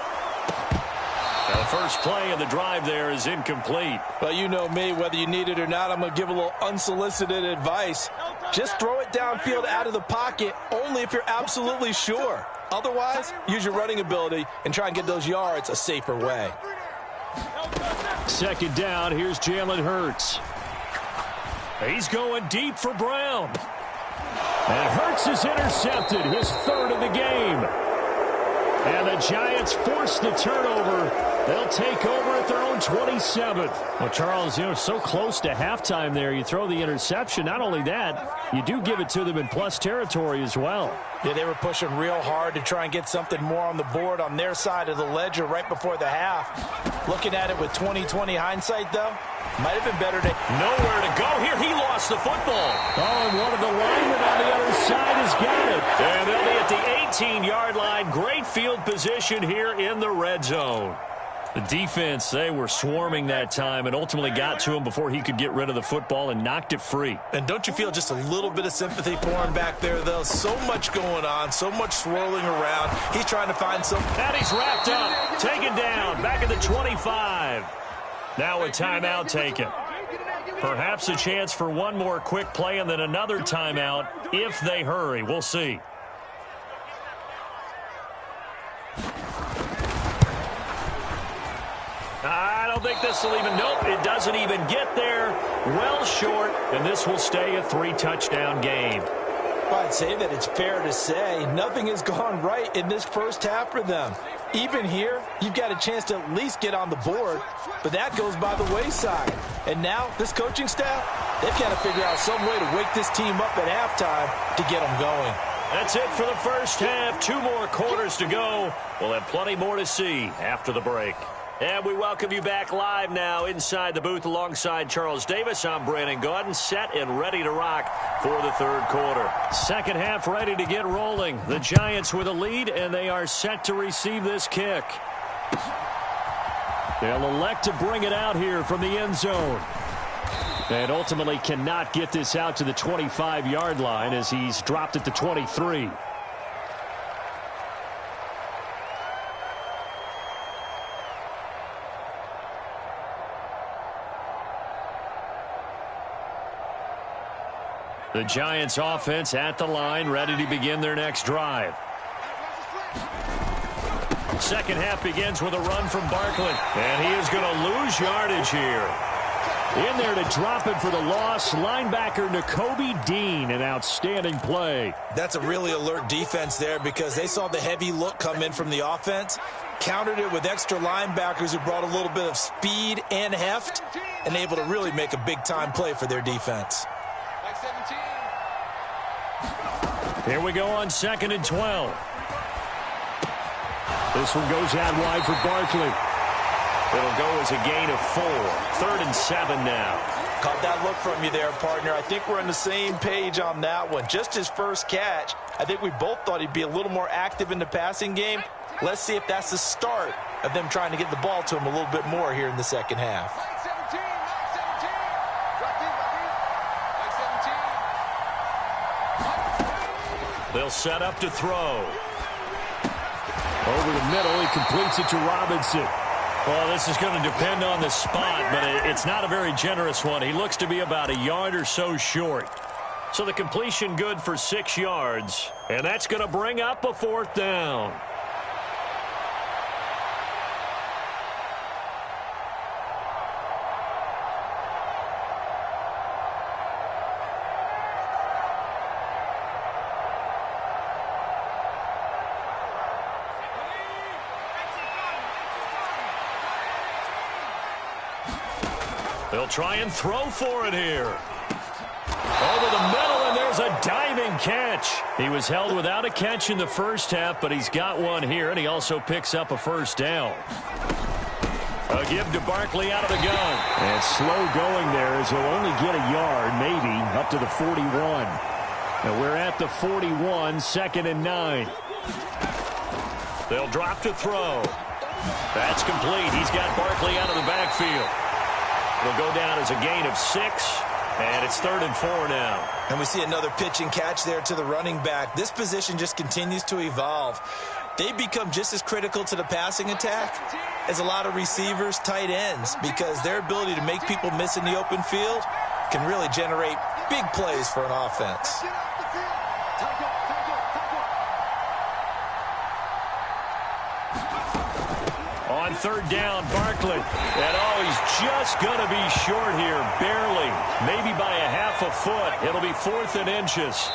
Now, the first play of the drive there is incomplete. Well, you know me, whether you need it or not, I'm going to give a little unsolicited advice. Just throw it downfield out of the pocket only if you're absolutely sure. Otherwise, use your running ability and try and get those yards a safer way. 2nd down, here's Jalen Hurts. He's going deep for Brown. And Hurts is intercepted, his 3rd of the game. And the Giants force the turnover. They'll take over at their own 27. Well, Charles, so close to halftime there. You throw the interception. Not only that, you do give it to them in plus territory as well. Yeah, they were pushing real hard to try and get something more on the board on their side of the ledger right before the half. Looking at it with 20/20 hindsight, though, might have been better to... Nowhere to go here. He lost the football. Oh, and one of the linemen on the other side has got it. And they'll be at the 18-yard line. Great field position here in the red zone. The defense, they were swarming that time and ultimately got to him before he could get rid of the football and knocked it free. And don't you feel just a little bit of sympathy for him back there, though? So much going on, so much swirling around. He's trying to find some... And he's wrapped up, taken down, back at the 25. Now a timeout taken. Perhaps a chance for one more quick play and then another timeout if they hurry. We'll see. I don't think this will even, nope, it doesn't even get there. Well short, and this will stay a 3-touchdown game. Well, I'd say that it's fair to say nothing has gone right in this first half for them. Even here, you've got a chance to at least get on the board, but that goes by the wayside. And now, this coaching staff, they've got to figure out some way to wake this team up at halftime to get them going. That's it for the first half. 2 more quarters to go. We'll have plenty more to see after the break. And we welcome you back live now inside the booth alongside Charles Davis. I'm Brandon Gaudin, set and ready to rock for the third quarter. Second half ready to get rolling. The Giants with a lead, and they are set to receive this kick. They'll elect to bring it out here from the end zone. And ultimately cannot get this out to the 25-yard line as he's dropped at the 23. The Giants offense at the line, ready to begin their next drive. Second half begins with a run from Barkley. And he is going to lose yardage here. In there to drop it for the loss, linebacker Nakobe Dean, an outstanding play. That's a really alert defense there because they saw the heavy look come in from the offense, countered it with extra linebackers who brought a little bit of speed and heft, and able to really make a big-time play for their defense. Here we go on 2nd and 12. This one goes out wide for Barkley. It'll go as a gain of 4. 3rd and 7 now. Caught that look from you there, partner. I think we're on the same page on that one. Just his first catch, I think we both thought he'd be a little more active in the passing game. Let's see if that's the start of them trying to get the ball to him a little bit more here in the second half. They'll set up to throw. Over the middle, he completes it to Robinson. Well, this is going to depend on the spot, but it's not a very generous one. He looks to be about a yard or so short. So the completion good for 6 yards, and that's going to bring up a 4th down. They'll try and throw for it here. Over the middle, and there's a diving catch. He was held without a catch in the first half, but he's got one here, and he also picks up a 1st down. A give to Barkley out of the gun. And slow going there as he'll only get a yard, maybe, up to the 41. Now we're at the 41, 2nd and 9. They'll drop to throw. That's complete. He's got Barkley out of the backfield. It'll go down as a gain of 6, and it's 3rd and 4 now. And we see another pitch and catch there to the running back. This position just continues to evolve. They become just as critical to the passing attack as a lot of receivers, tight ends, because their ability to make people miss in the open field can really generate big plays for an offense. On 3rd down, Barkley. And he's just going to be short here, barely. Maybe by a half a foot. It'll be 4th and inches.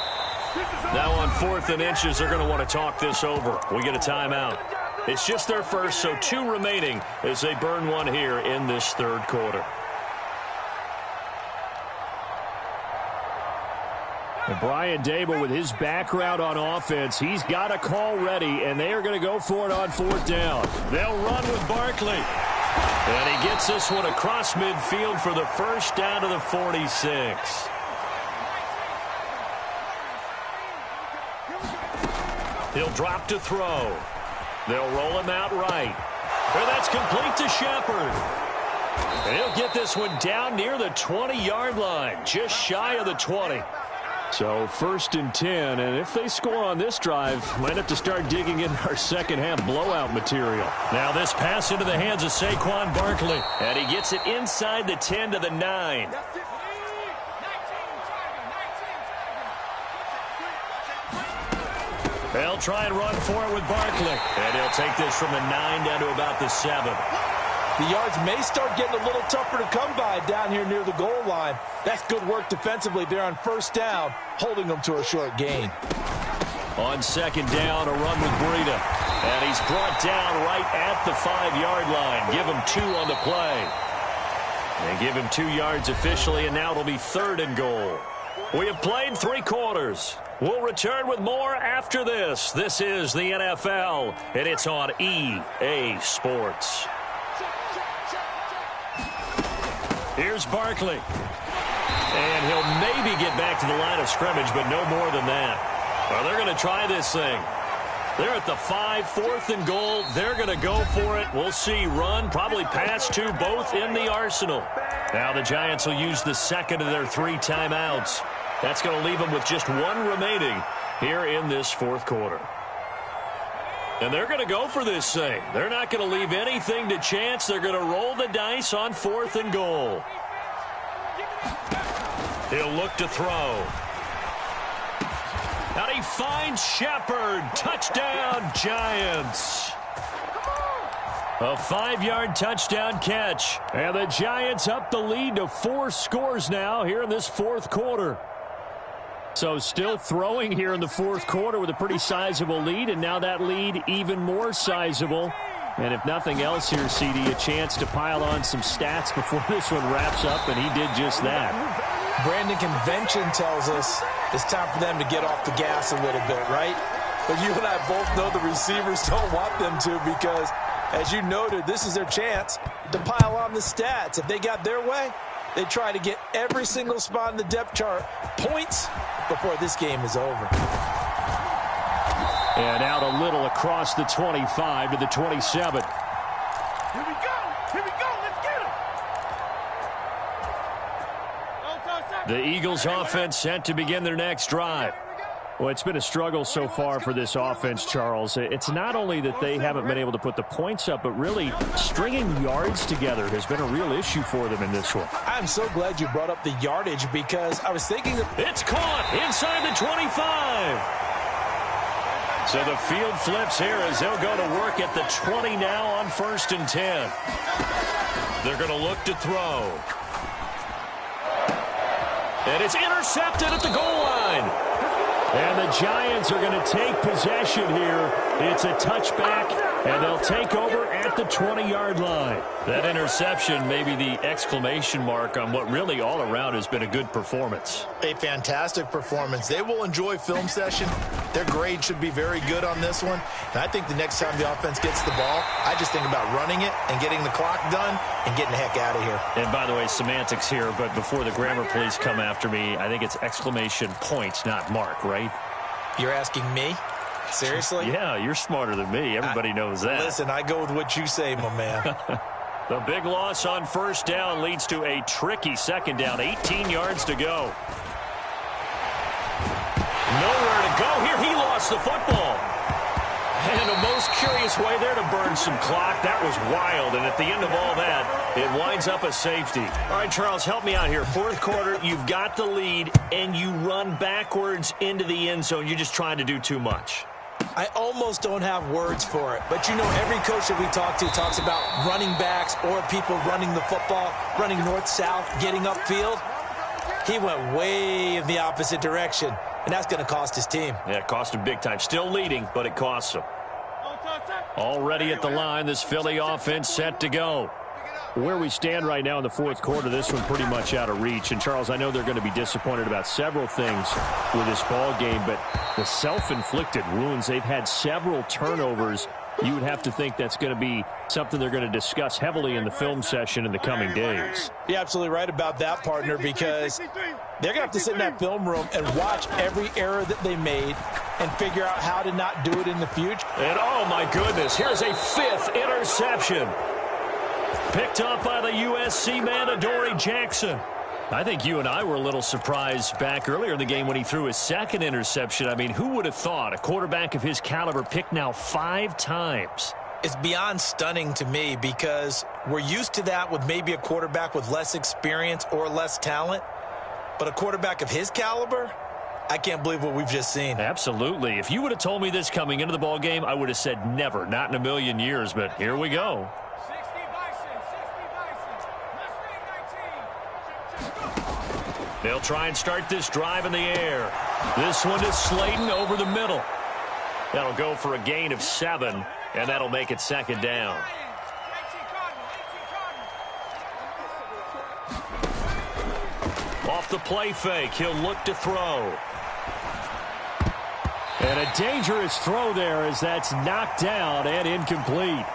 Now on 4th and inches, they're going to want to talk this over. We get a timeout. It's just their first, so 2 remaining as they burn one here in this third quarter. And Brian Dable, with his background on offense, he's got a call ready, and they are going to go for it on 4th down. They'll run with Barkley. And he gets this one across midfield for the 1st down to the 46. He'll drop to throw. They'll roll him out right. And that's complete to Shepard. And he'll get this one down near the 20-yard line, just shy of the 20. So 1st and 10, and if they score on this drive, might have to start digging in our second half blowout material. Now this pass into the hands of Saquon Barkley. And he gets it inside the 10 to the 9. They'll try and run for it with Barkley. And he'll take this from the 9 down to about the 7. The yards may start getting a little tougher to come by down here near the goal line. That's good work defensively there on 1st down, holding them to a short gain. On 2nd down, a run with Breida. And he's brought down right at the 5-yard line. Give him 2 on the play. And give him 2 yards officially, and now it'll be 3rd and goal. We have played 3 quarters. We'll return with more after this. This is the NFL, and it's on EA Sports. Here's Barkley. And he'll maybe get back to the line of scrimmage, but no more than that. Well, they're going to try this thing. They're at the 5, 4th and goal. They're going to go for it. We'll see. Run, probably pass two, both in the arsenal. Now the Giants will use the second of their 3 timeouts. That's going to leave them with just 1 remaining here in this 4th quarter. And they're going to go for this thing. They're not going to leave anything to chance. They're going to roll the dice on 4th and goal. He'll look to throw. And he finds Shepard. Touchdown, Giants. A 5-yard touchdown catch. And the Giants up the lead to 4 scores now here in this 4th quarter. So still throwing here in the 4th quarter with a pretty sizable lead, and now that lead even more sizable. And if nothing else here, CD, a chance to pile on some stats before this one wraps up, and he did just that. Brandon, convention tells us it's time for them to get off the gas a little bit, right? But you and I both know the receivers don't want them to because, as you noted, this is their chance to pile on the stats. If they got their way, they try to get every single spot in the depth chart points before this game is over. And out a little across the 25 to the 27. Here we go. Here we go. Let's get him. The Eagles offense set to begin their next drive. Well, it's been a struggle so far for this offense, Charles. It's not only that they haven't been able to put the points up, but really stringing yards together has been a real issue for them in this one. I'm so glad you brought up the yardage because I was thinking that It's caught inside the 25. So the field flips here as they'll go to work at the 20 now on 1st and 10. They're going to look to throw. And it's intercepted at the goal line. And the Giants are going to take possession here. It's a touchback, and they'll take over at the 20-yard line. That interception may be the exclamation mark on what really all around has been a good performance. A fantastic performance. They will enjoy film session. Their grade should be very good on this one. And I think the next time the offense gets the ball, I just think about running it and getting the clock done and getting the heck out of here. And by the way, semantics here, but before the grammar police come after me, I think it's exclamation points, not mark, right? you're asking me? Seriously? Yeah, you're smarter than me. Everybody knows that. Listen, I go with what you say, my man. The big loss on 1st down leads to a tricky 2nd down. 18 yards to go. Nowhere to go here. He lost the football. And a most curious way there to burn some clock. That was wild. And at the end of all that, it winds up a safety. All right, Charles, help me out here. 4th quarter, you've got the lead, and you run backwards into the end zone. You're just trying to do too much. I almost don't have words for it. But, you know, every coach that we talk to talks about running backs or people running the football, running north-south, getting upfield. He went way in the opposite direction, and that's going to cost his team. Yeah, it cost him big time. Still leading, but it costs him. Already at the line, this Philly offense set to go. Where we stand right now in the 4th quarter, this one pretty much out of reach. And, Charles, I know they're going to be disappointed about several things with this ball game, but the self-inflicted wounds, they've had several turnovers. You would have to think that's going to be something they're going to discuss heavily in the film session in the coming days. You're absolutely right about that, partner, because they're going to have to sit in that film room and watch every error that they made and figure out how to not do it in the future. And, oh, my goodness, here's a 5th interception. Picked up by the USC man, Adoree Jackson. I think you and I were a little surprised back earlier in the game when he threw his 2nd interception. I mean, who would have thought a quarterback of his caliber picked now 5 times? It's beyond stunning to me because we're used to that with maybe a quarterback with less experience or less talent. But a quarterback of his caliber, I can't believe what we've just seen. Absolutely. If you would have told me this coming into the ball game, I would have said never, not in a million years. But here we go. They'll try and start this drive in the air. This one is Slayton over the middle. That'll go for a gain of 7, and that'll make it 2nd down. Off the play fake, he'll look to throw. And a dangerous throw there as that's knocked down and incomplete.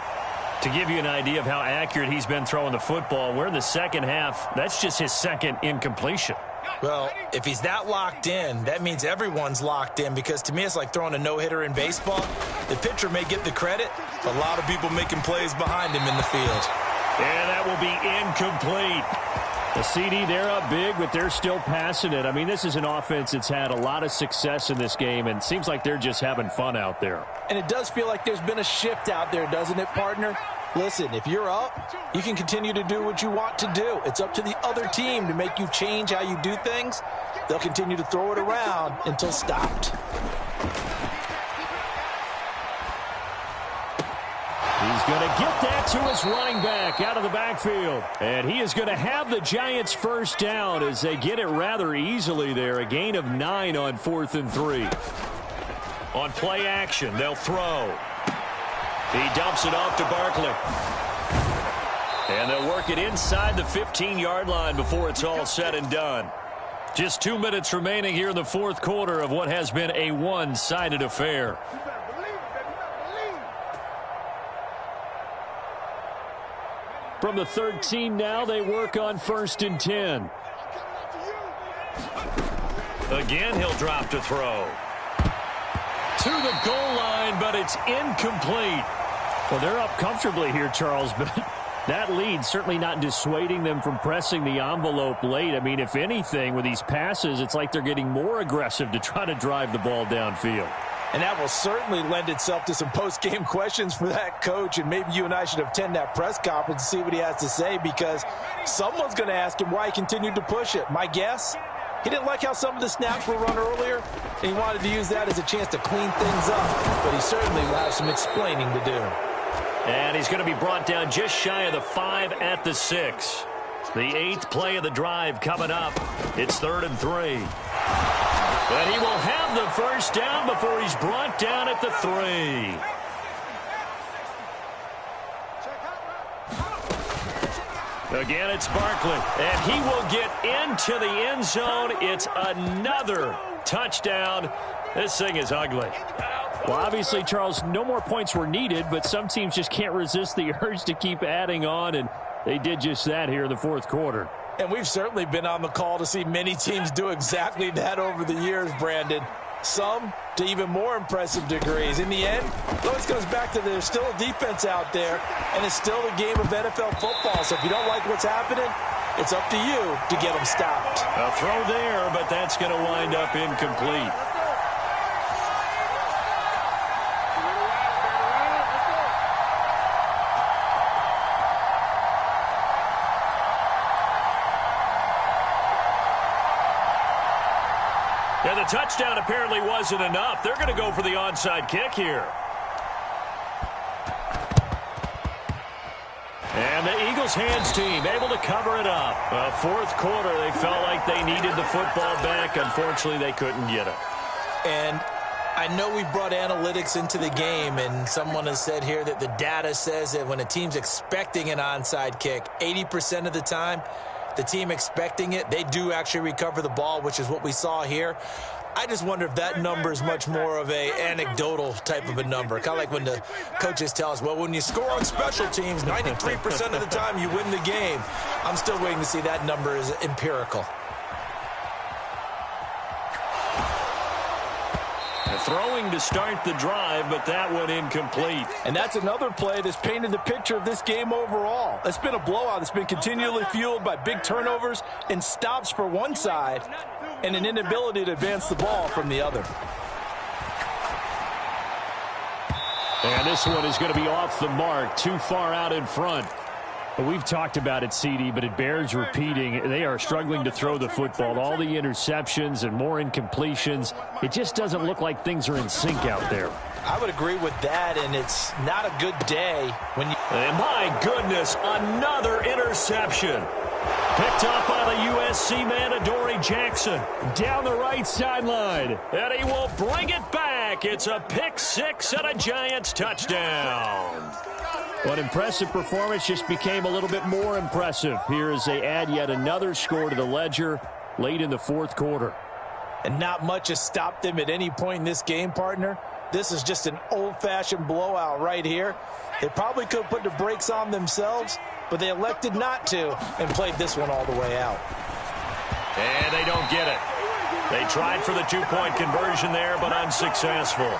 To give you an idea of how accurate he's been throwing the football, we're in the second half. That's just his second incompletion. Well, if he's that locked in, that means everyone's locked in, because to me it's like throwing a no-hitter in baseball. The pitcher may get the credit, but a lot of people making plays behind him in the field. And that will be incomplete. The CD, they're up big, but they're still passing it. I mean, this is an offense that's had a lot of success in this game, and it seems like they're just having fun out there. And it does feel like there's been a shift out there, doesn't it, partner? Listen, if you're up, you can continue to do what you want to do. It's up to the other team to make you change how you do things. They'll continue to throw it around until stopped. He's going to get that to his running back out of the backfield. And he is going to have the Giants first down as they get it rather easily there. A gain of 9 on 4th and 3. On play action, they'll throw. He dumps it off to Barkley. And they'll work it inside the 15-yard line before it's all said and done. Just 2 minutes remaining here in the fourth quarter of what has been a one-sided affair. From the 13 now, they work on 1st and 10. Again, he'll drop to throw. To the goal line, but it's incomplete. Well, they're up comfortably here, Charles, but that lead certainly not dissuading them from pressing the envelope late. I mean, if anything, with these passes, it's like they're getting more aggressive to try to drive the ball downfield. And that will certainly lend itself to some post-game questions for that coach, and maybe you and I should attend that press conference to see what he has to say, because someone's going to ask him why he continued to push it. My guess, he didn't like how some of the snaps were run earlier, and he wanted to use that as a chance to clean things up, but he certainly will have some explaining to do. And he's going to be brought down just shy of the 5 at the 6. The 8th play of the drive coming up. It's 3rd and 3. But he will have the first down before he's brought down at the 3. Again, it's Barkley, and he will get into the end zone. It's another touchdown. This thing is ugly. Well, obviously, Charles, no more points were needed, but some teams just can't resist the urge to keep adding on, and they did just that here in the fourth quarter. And we've certainly been on the call to see many teams do exactly that over the years, Brandon. Some to even more impressive degrees. In the end, it always comes back to there's still a defense out there, and it's still a game of NFL football. So if you don't like what's happening, it's up to you to get them stopped. A throw there, but that's going to wind up incomplete. And the touchdown apparently wasn't enough. They're going to go for the onside kick here. And the Eagles hands team able to cover it up. Fourth quarter, they felt like they needed the football back. Unfortunately, they couldn't get it. And I know we brought analytics into the game, and someone has said here that the data says that when a team's expecting an onside kick, 80% of the time, the team expecting it, they do actually recover the ball, which is what we saw here. I just wonder if that number is much more of a anecdotal type of a number. Kind of like when the coaches tell us, well, when you score on special teams, 93% of the time you win the game. I'm still waiting to see that number is empirical. Throwing to start the drive, but that one incomplete. And that's another play that's painted the picture of this game overall. It's been a blowout. It's been continually fueled by big turnovers and stops for one side and an inability to advance the ball from the other. And this one is going to be off the mark, too far out in front. But we've talked about it, CD, but it bears repeating. They are struggling to throw the football. All the interceptions and more incompletions. It just doesn't look like things are in sync out there. I would agree with that, and it's not a good day when you... And my goodness, another interception. Picked up by the USC man, Adoree Jackson. Down the right sideline. And he will bring it back. It's a pick six and a Giants touchdown. What impressive performance just became a little bit more impressive here as they add yet another score to the ledger late in the fourth quarter. And not much has stopped them at any point in this game, partner. This is just an old-fashioned blowout right here. They probably could have put the brakes on themselves, but they elected not to and played this one all the way out. And they don't get it. They tried for the two-point conversion there, but unsuccessful.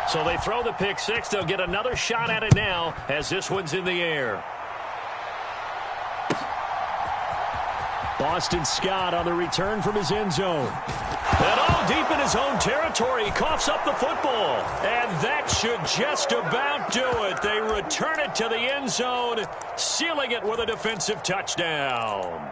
So they throw the pick six. They'll get another shot at it now as this one's in the air. Boston Scott on the return from his end zone. And all deep in his own territory, he coughs up the football. And that should just about do it. They return it to the end zone, sealing it with a defensive touchdown.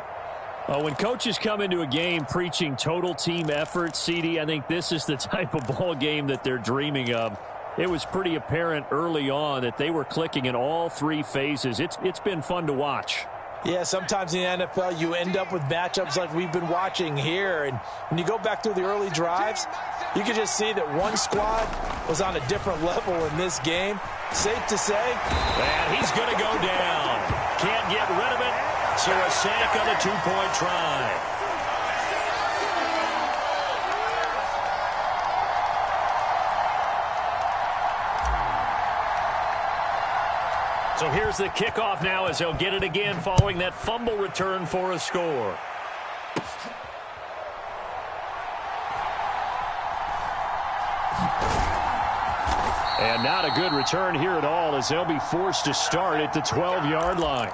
When coaches come into a game preaching total team effort, CD, I think this is the type of ball game that they're dreaming of. It was pretty apparent early on that they were clicking in all three phases. It's been fun to watch. Yeah, sometimes in the NFL you end up with matchups like we've been watching here. And when you go back through the early drives, you can just see that one squad was on a different level in this game. Safe to say. And he's going to go down. Can't get rid of it. So a sack on a two-point try. So here's the kickoff now as they'll get it again following that fumble return for a score. And not a good return here at all as they'll be forced to start at the 12-yard line.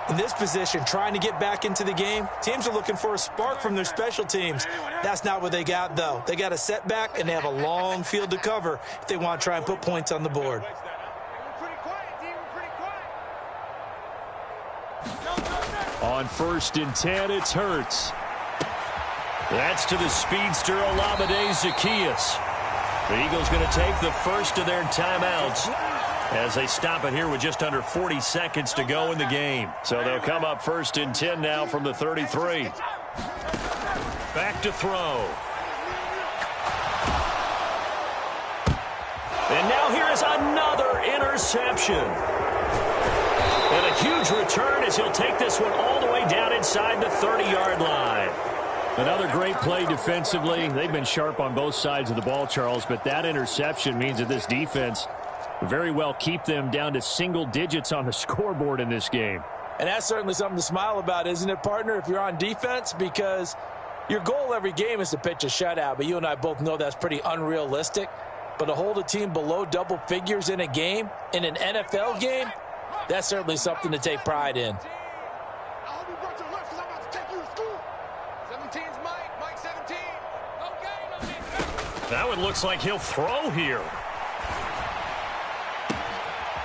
In this position, trying to get back into the game, teams are looking for a spark from their special teams. That's not what they got, though. They got a setback, and they have a long field to cover if they want to try and put points on the board. On 1st and 10, it's Hurts. That's to the speedster Olamide Zaccheaus. The Eagles going to take the first of their timeouts as they stop it here with just under 40 seconds to go in the game. So they'll come up 1st and 10 now from the 33. Back to throw. And now here is another interception. And a huge return as he'll take this one all the way down inside the 30-yard line. Another great play defensively. They've been sharp on both sides of the ball, Charles, but that interception means that this defense very well keep them down to single digits on the scoreboard in this game. And that's certainly something to smile about, isn't it, partner, if you're on defense? Because your goal every game is to pitch a shutout, but you and I both know that's pretty unrealistic. But to hold a team below double figures in a game, in an NFL game, that's certainly something to take pride in. That one looks like he'll throw here.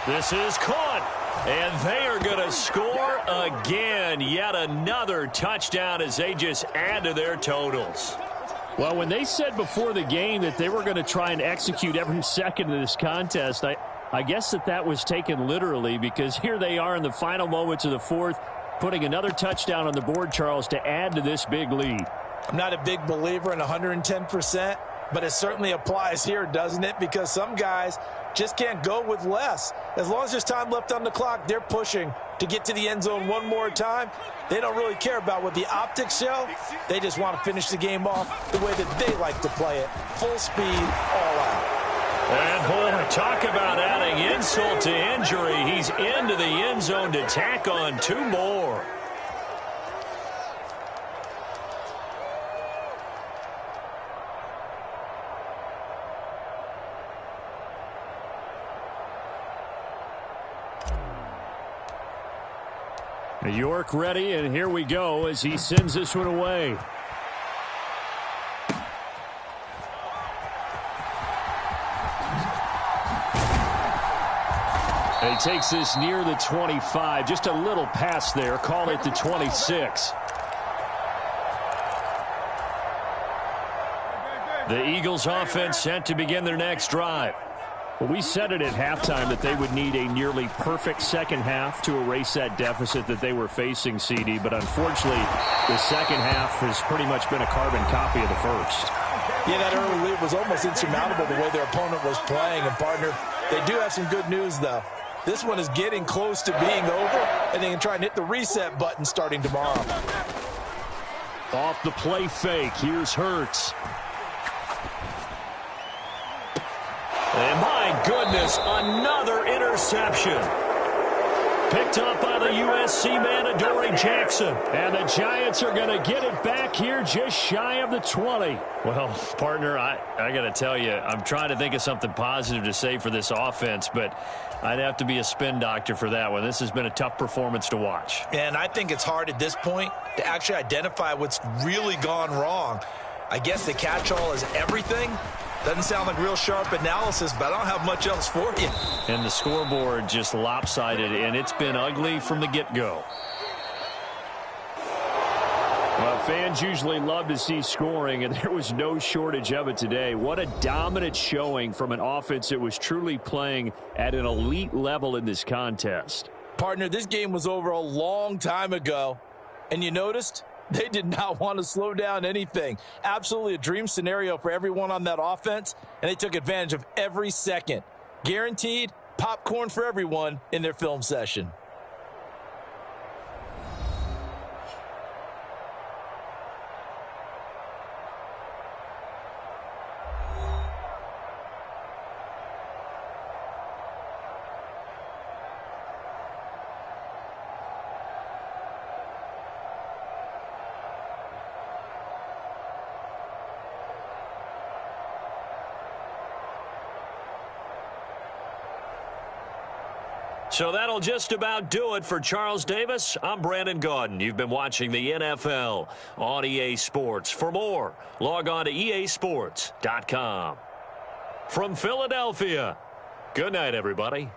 This is caught. And they are going to score again. Yet another touchdown as they just add to their totals. Well, when they said before the game that they were going to try and execute every second of this contest, I guess that was taken literally, because here they are in the final moments of the fourth, putting another touchdown on the board, Charles, to add to this big lead. I'm not a big believer in 110%, but it certainly applies here, doesn't it? Because some guys just can't go with less. As long as there's time left on the clock, they're pushing to get to the end zone one more time. They don't really care about what the optics show. They just want to finish the game off the way that they like to play it. Full speed, all out. And boy, talk about adding insult to injury. He's into the end zone to tack on two more. York ready, and here we go as he sends this one away. He takes this near the 25, just a little pass there, call it the 26. The Eagles offense set to begin their next drive. Well, we said it at halftime that they would need a nearly perfect second half to erase that deficit that they were facing, CD. But unfortunately, the second half has pretty much been a carbon copy of the first. Yeah, that early lead was almost insurmountable the way their opponent was playing. And, partner, they do have some good news, though. This one is getting close to being over, and they can try and hit the reset button starting tomorrow. Off the play fake, here's Hurts. And my goodness, another interception. Picked up by the USC man, Adoree Jackson. And the Giants are going to get it back here just shy of the 20. Well, partner, I got to tell you, I'm trying to think of something positive to say for this offense, but I'd have to be a spin doctor for that one. This has been a tough performance to watch. And I think it's hard at this point to actually identify what's really gone wrong. I guess the catch-all is everything. Doesn't sound like real sharp analysis, but I don't have much else for you. And the scoreboard just lopsided, and it's been ugly from the get-go. Well, fans usually love to see scoring, and there was no shortage of it today. What a dominant showing from an offense that was truly playing at an elite level in this contest. Partner, this game was over a long time ago, and you noticed they did not want to slow down anything. Absolutely a dream scenario for everyone on that offense, and they took advantage of every second. Guaranteed popcorn for everyone in their film session. So that'll just about do it for Charles Davis. I'm Brandon Gaudin. You've been watching the NFL on EA Sports. For more, log on to easports.com. From Philadelphia, good night, everybody.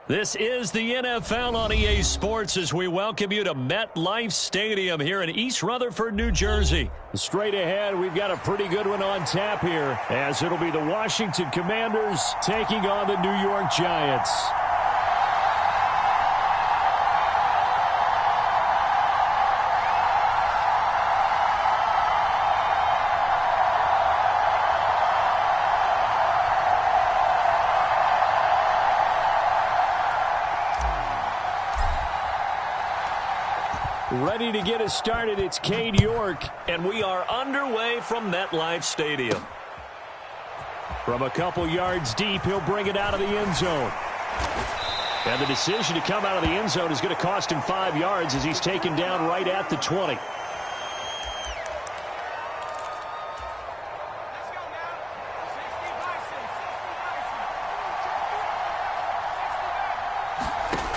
This is the NFL on EA Sports as we welcome you to MetLife Stadium here in East Rutherford, New Jersey. Straight ahead, we've got a pretty good one on tap here, as it'll be the Washington Commanders taking on the New York Giants. Ready to get us started, it's Cade York. And we are underway from MetLife Stadium. From a couple yards deep, he'll bring it out of the end zone. And the decision to come out of the end zone is going to cost him 5 yards as he's taken down right at the 20.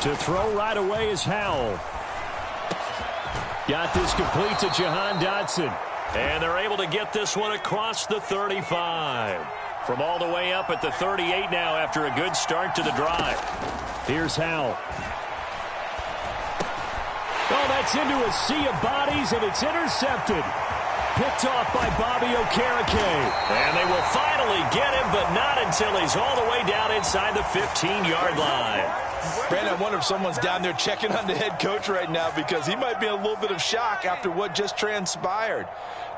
To throw right away is Howell. Got this complete to Jahan Dotson. And they're able to get this one across the 35. From all the way up at the 38 now after a good start to the drive. Here's Howell. Oh, that's into a sea of bodies, and it's intercepted. Picked off by Bobby Okereke. And they will finally get him, but not until he's all the way down inside the 15-yard line. Brandon, I wonder if someone's down there checking on the head coach right now because he might be in a little bit of shock after what just transpired.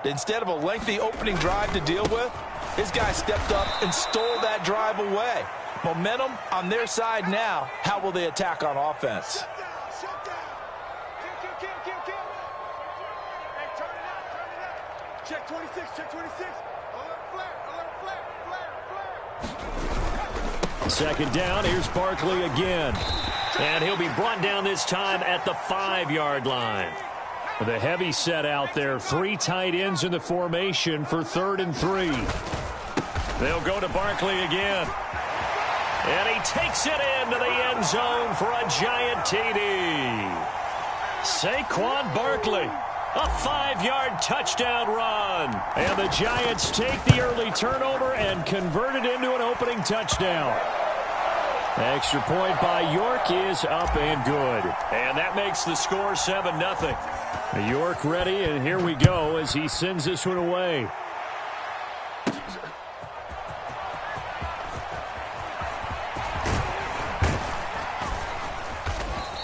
Instead of a lengthy opening drive to deal with, his guy stepped up and stole that drive away. Momentum on their side now. How will they attack on offense? Check 26, check 26. Alert flare. Second down, here's Barkley again. And he'll be brought down this time at the 5-yard line. With a heavy set out there, 3 tight ends in the formation for 3rd and 3. They'll go to Barkley again. And he takes it into the end zone for a giant TD. Saquon Barkley. A 5-yard touchdown run. And the Giants take the early turnover and convert it into an opening touchdown. Extra point by York is up and good. And that makes the score 7-0. York ready, and here we go as he sends this one away.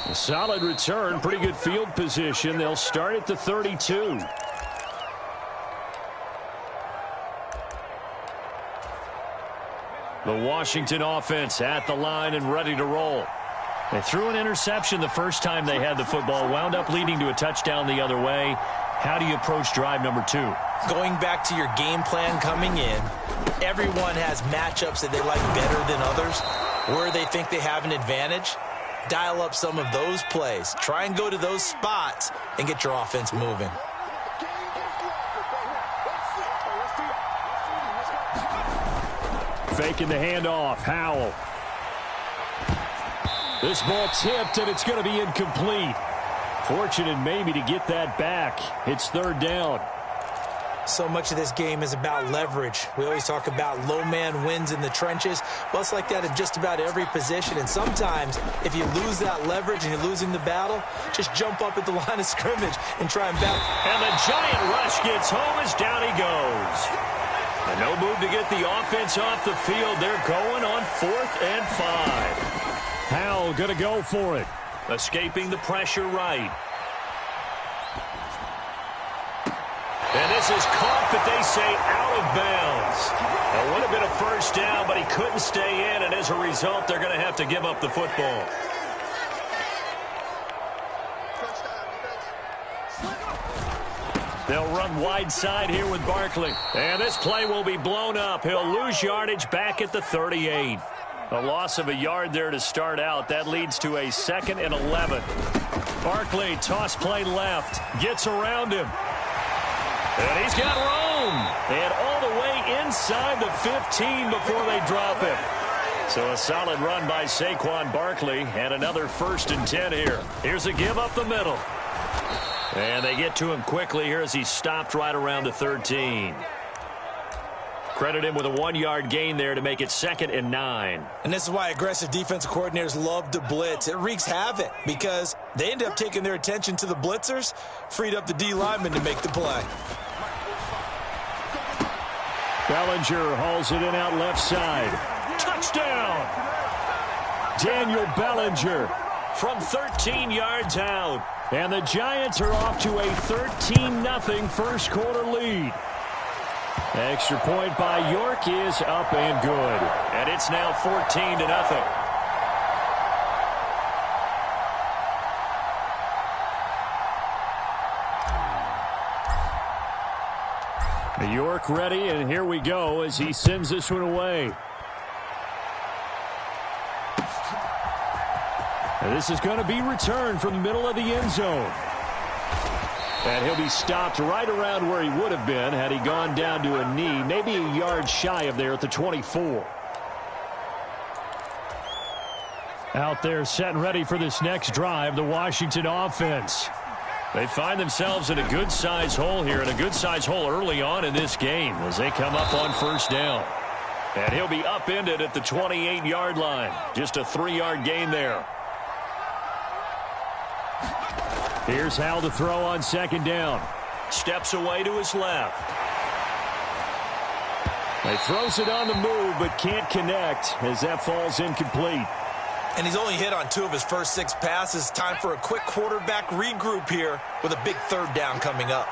A solid return, pretty good field position. They'll start at the 32. The Washington offense at the line and ready to roll. They threw an interception the first time they had the football, wound up leading to a touchdown the other way. How do you approach drive number 2? Going back to your game plan coming in, everyone has matchups that they like better than others, where they think they have an advantage. Dial up some of those plays. Try and go to those spots and get your offense moving. Faking the handoff. Howell. This ball tipped, and it's going to be incomplete. Fortunate maybe to get that back. It's 3rd down. So much of this game is about leverage. We always talk about low man wins in the trenches. Well, it's like that in just about every position. And sometimes, if you lose that leverage and you're losing the battle, just jump up at the line of scrimmage and try and battle. And the giant rush gets home as down he goes. And no move to get the offense off the field. They're going on 4th and 5. Howell going to go for it. Escaping the pressure right. And this is caught, but they say out of bounds. It would have been a first down, but he couldn't stay in, and as a result, they're going to have to give up the football. They'll run wide side here with Barkley. And this play will be blown up. He'll lose yardage back at the 38. A loss of a yard there to start out. That leads to a 2nd and 11. Barkley, toss play left. Gets around him. And he's got room. And all the way inside the 15 before they drop it. So a solid run by Saquon Barkley. And another 1st and 10 here. Here's a give up the middle. And they get to him quickly here as he's stopped right around the 13. Credit him with a 1-yard gain there to make it 2nd and 9. And this is why aggressive defensive coordinators love to blitz. It wreaks havoc because they end up taking their attention to the blitzers, freed up the D lineman to make the play. Bellinger hauls it in out left side. Touchdown! Daniel Bellinger from 13 yards out. And the Giants are off to a 13-0 first quarter lead. Extra point by York is up and good. And it's now 14-0. York ready, and here we go as he sends this one away. And this is going to be returned from the middle of the end zone. And he'll be stopped right around where he would have been had he gone down to a knee, maybe a yard shy of there at the 24. Out there set and ready for this next drive, the Washington offense. They find themselves in a good-sized hole here, and a good-sized hole early on in this game as they come up on first down. And he'll be upended at the 28-yard line. Just a 3-yard gain there. Here's Hal to throw on second down. Steps away to his left. He throws it on the move, but can't connect as that falls incomplete. And he's only hit on 2 of his first 6 passes. Time for a quick quarterback regroup here with a big third down coming up.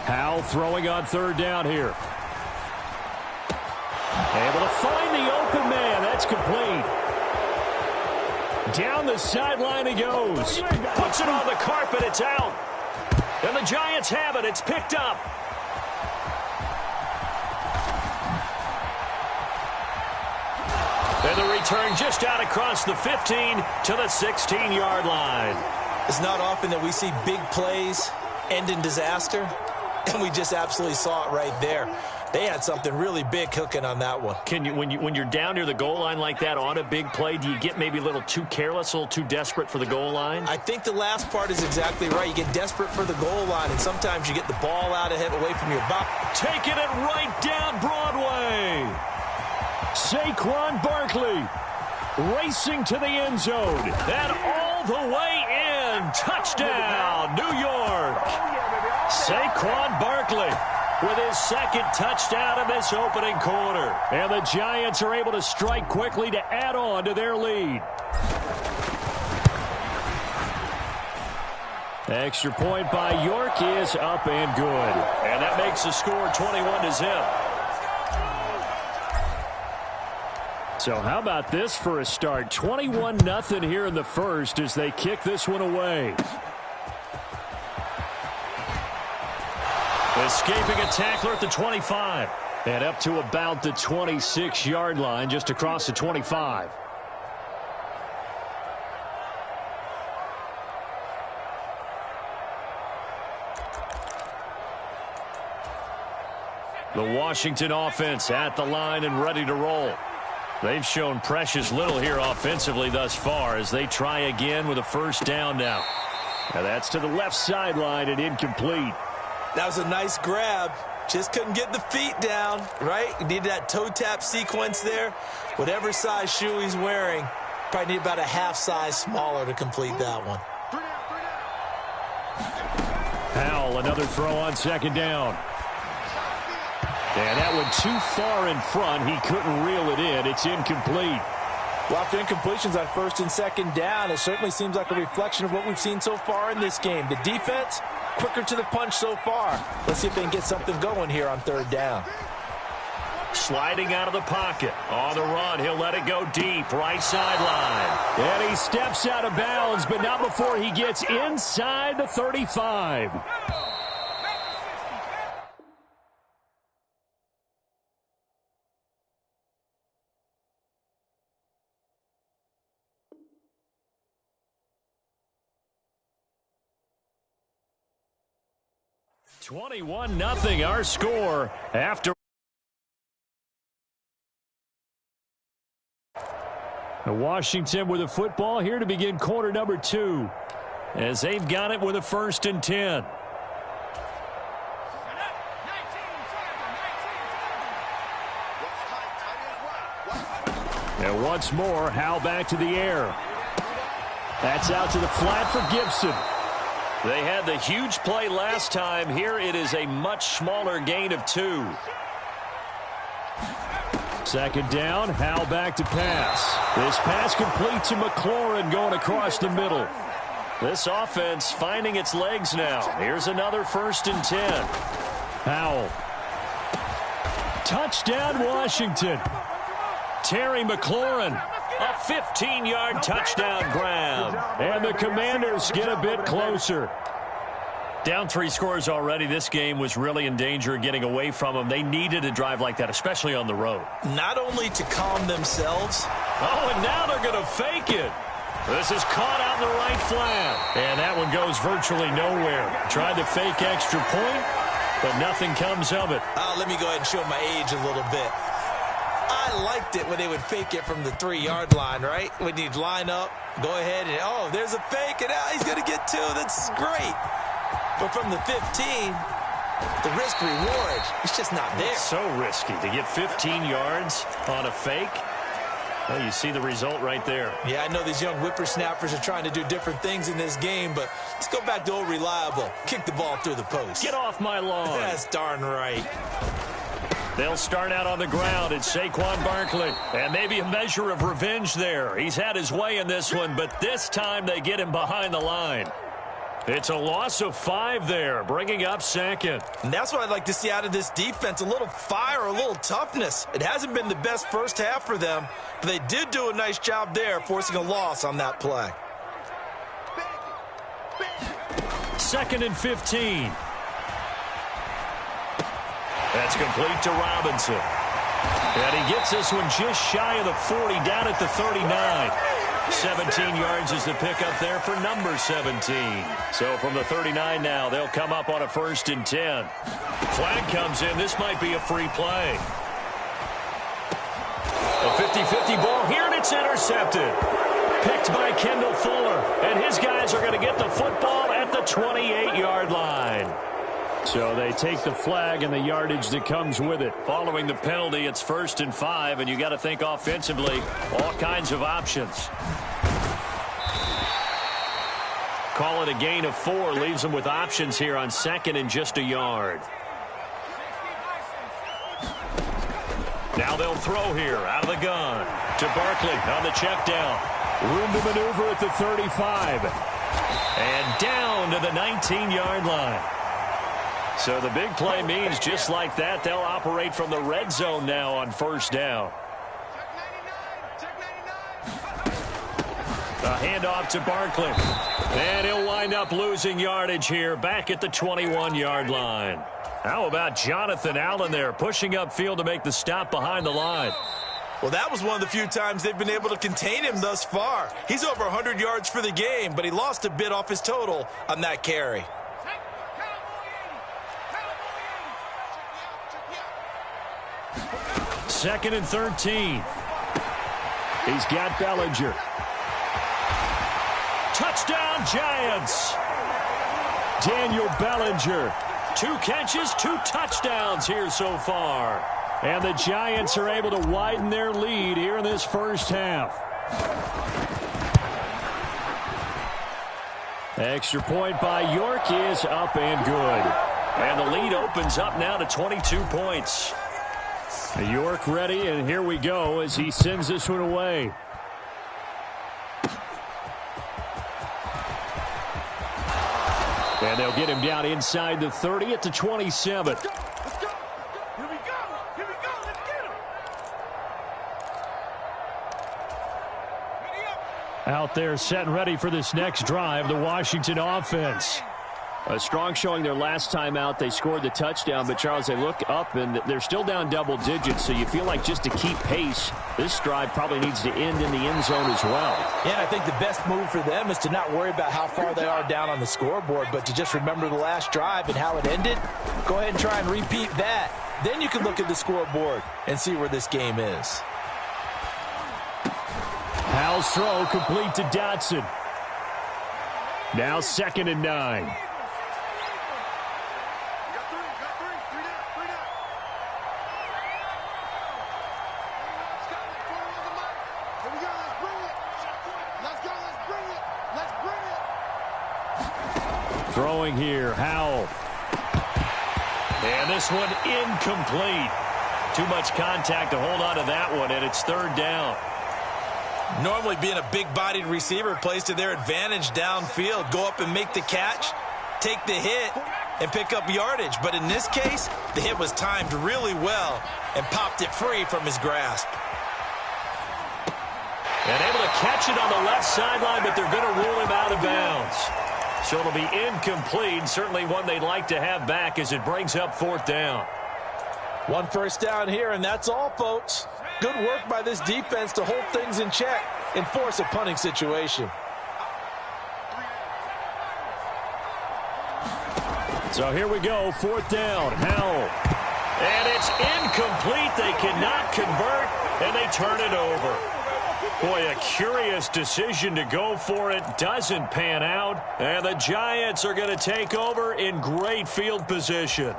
Hal throwing on third down here. Able to find the open man. That's complete. Down the sideline he goes. Puts it on the carpet. It's out. And the Giants have it. It's picked up. And the return just out across the 15 to the 16-yard line. It's not often that we see big plays end in disaster, and we just absolutely saw it right there. They had something really big cooking on that one. Can you, when you're down near the goal line like that on a big play, do you get maybe a little too careless, a little too desperate for the goal line? I think the last part is exactly right. You get desperate for the goal line, and sometimes you get the ball out ahead away from your body. Taking it right down Broadway. Saquon Barkley racing to the end zone. And all the way in. Touchdown, New York. Saquon Barkley with his second touchdown in this opening quarter. And the Giants are able to strike quickly to add on to their lead. Extra point by York is up and good. And that makes the score 21-0. So how about this for a start? 21-0 here in the first as they kick this one away. Escaping a tackler at the 25. And up to about the 26-yard line, just across the 25. The Washington offense at the line and ready to roll. They've shown precious little here offensively thus far as they try again with a first down now. Now that's to the left sideline and incomplete. That was a nice grab. Just couldn't get the feet down, right? You needed that toe tap sequence there. Whatever size shoe he's wearing, probably need about a half size smaller to complete that one. Howell, another throw on second down. And that one too far in front. He couldn't reel it in. It's incomplete. Well, after incompletions on first and second down, it certainly seems like a reflection of what we've seen so far in this game. The defense, quicker to the punch so far. Let's see if they can get something going here on third down. Sliding out of the pocket. On the run, he'll let it go deep. Right sideline. And he steps out of bounds, but not before he gets inside the 35. (21-0) our score after. Washington with the football here to begin quarter number 2 as they've got it with a 1st and 10. And once more, Hal back to the air. That's out to the flat for Gibson. They had the huge play last time. Here it is a much smaller gain of 2. Second down, Hal back to pass. This pass complete to McLaurin going across the middle. This offense finding its legs now. Here's another 1st and 10. Howell. Touchdown, Washington. Terry McLaurin. A 15-yard touchdown grab. And the Commanders get a bit closer. Down 3 scores already. This game was really in danger of getting away from them. They needed a drive like that, especially on the road. Not only to calm themselves. Oh, and now they're going to fake it. This is caught out in the right flat. And that one goes virtually nowhere. Tried to fake extra point, but nothing comes of it. Let me go ahead and show my age a little bit. I liked it when they would fake it from the 3-yard line, right? When you'd line up, go ahead, and, oh, there's a fake, and now he's going to get 2. That's great. But from the 15, the risk-reward, it's just not there. It's so risky to get 15 yards on a fake. Well, you see the result right there. Yeah, I know these young whippersnappers are trying to do different things in this game, but let's go back to old reliable. Kick the ball through the post. Get off my lawn. That's darn right. They'll start out on the ground. It's Saquon Barkley. And maybe a measure of revenge there. He's had his way in this one, but this time they get him behind the line. It's a loss of 5 there, bringing up second. And that's what I'd like to see out of this defense, a little fire, a little toughness. It hasn't been the best first half for them, but they did do a nice job there, forcing a loss on that play. 2nd and 15. That's complete to Robinson. And he gets this one just shy of the 40, down at the 39. 17 yards is the pickup there for number 17. So from the 39 now, they'll come up on a 1st and 10. Flag comes in. This might be a free play. A 50-50 ball here, and it's intercepted. Picked by Kendall Fuller. And his guys are going to get the football at the 28-yard line. So they take the flag and the yardage that comes with it. Following the penalty, it's 1st and 5, and you got to think offensively, all kinds of options. Call it a gain of 4, leaves them with options here on 2nd and just a yard. Now they'll throw here out of the gun to Barkley on the check down. Room to maneuver at the 35. And down to the 19-yard line. So the big play means just like that, they'll operate from the red zone now on 1st down. A handoff to Barkley. And he'll wind up losing yardage here back at the 21-yard line. How about Jonathan Allen there pushing upfield to make the stop behind the line? Well, that was one of the few times they've been able to contain him thus far. He's over 100 yards for the game, but he lost a bit off his total on that carry. Second and 13. He's got Bellinger. Touchdown, Giants! Daniel Bellinger. 2 catches, 2 touchdowns here so far. And the Giants are able to widen their lead here in this first half. Extra point by York is up and good. And the lead opens up now to 22 points. York ready, and here we go as he sends this one away. And they'll get him down inside the 30 at the 27. Let's go. Here we go. Here we go. Let's get him. Out there set and ready for this next drive, the Washington offense. A strong showing their last time out. They scored the touchdown, but, Charles, they look up, and they're still down double digits, so you feel like just to keep pace, this drive probably needs to end in the end zone as well. Yeah, and I think the best move for them is to not worry about how far they are down on the scoreboard, but to just remember the last drive and how it ended. Go ahead and try and repeat that. Then you can look at the scoreboard and see where this game is. Howell's throw complete to Dotson. Now 2nd and 9. Throwing here, Howell. And this one incomplete. Too much contact to hold on to that one, and it's 3rd down. Normally being a big-bodied receiver plays to their advantage downfield. Go up and make the catch, take the hit, and pick up yardage. But in this case, the hit was timed really well and popped it free from his grasp. And able to catch it on the left sideline, but they're going to rule him out of bounds. So it'll be incomplete, certainly one they'd like to have back as it brings up 4th down. 1 first down here, and that's all, folks. Good work by this defense to hold things in check and force a punting situation. So here we go, 4th down, Howell. And it's incomplete. They cannot convert, and they turn it over. Boy, a curious decision to go for it. Doesn't pan out. And the Giants are going to take over in great field position.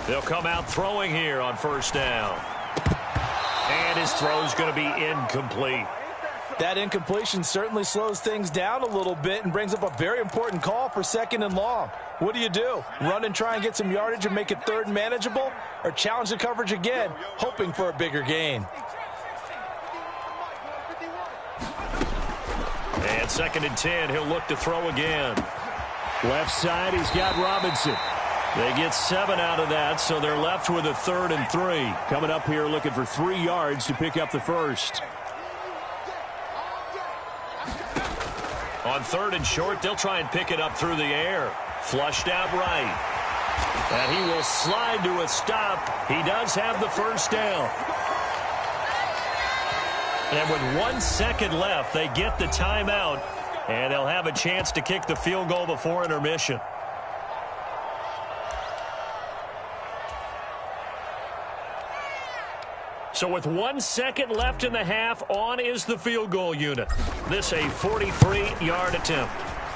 They'll come out throwing here on first down. And his throw's going to be incomplete. That incompletion certainly slows things down a little bit and brings up a very important call for 2nd and long. What do? Run and try and get some yardage and make it 3rd and manageable? Or challenge the coverage again, hoping for a bigger gain? And 2nd and 10, he'll look to throw again. Left side, he's got Robinson. They get 7 out of that, so they're left with a 3rd and 3. Coming up here looking for 3 yards to pick up the first. On 3rd and short, they'll try and pick it up through the air. Flushed out right. And he will slide to a stop. He does have the first down. And with 1 second left, they get the timeout. And they'll have a chance to kick the field goal before intermission. So with 1 second left in the half, on is the field goal unit. This a 43-yard attempt.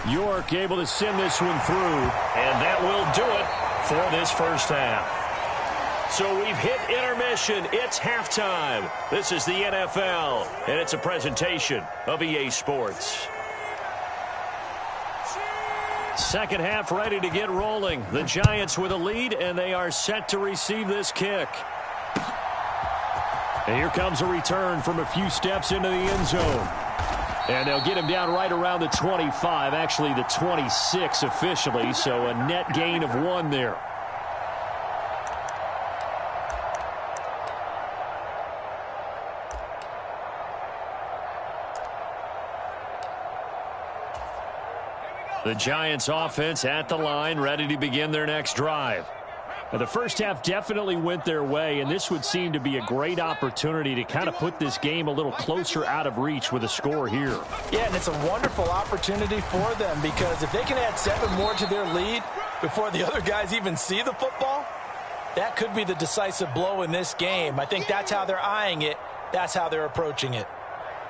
York able to send this one through. And that will do it for this first half. So we've hit intermission. It's halftime. This is the NFL, and it's a presentation of EA Sports. Second half ready to get rolling. The Giants with a lead, and they are set to receive this kick. And here comes a return from a few steps into the end zone. And they'll get him down right around the 25, actually the 26 officially, so a net gain of 1 there. The Giants offense at the line, ready to begin their next drive. Now, the first half definitely went their way, and this would seem to be a great opportunity to kind of put this game a little closer out of reach with a score here. Yeah, and it's a wonderful opportunity for them because if they can add 7 more to their lead before the other guys even see the football, that could be the decisive blow in this game. I think that's how they're eyeing it. That's how they're approaching it.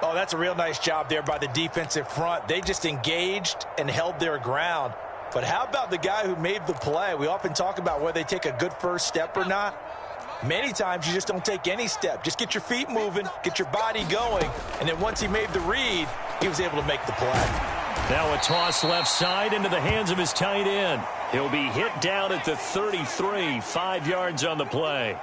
Oh, that's a real nice job there by the defensive front. They just engaged and held their ground. But how about the guy who made the play? We often talk about whether they take a good first step or not. Many times you just don't take any step. Just get your feet moving, get your body going, and then once he made the read, he was able to make the play. Now a toss left side into the hands of his tight end. He'll be hit down at the 33, 5 yards on the play.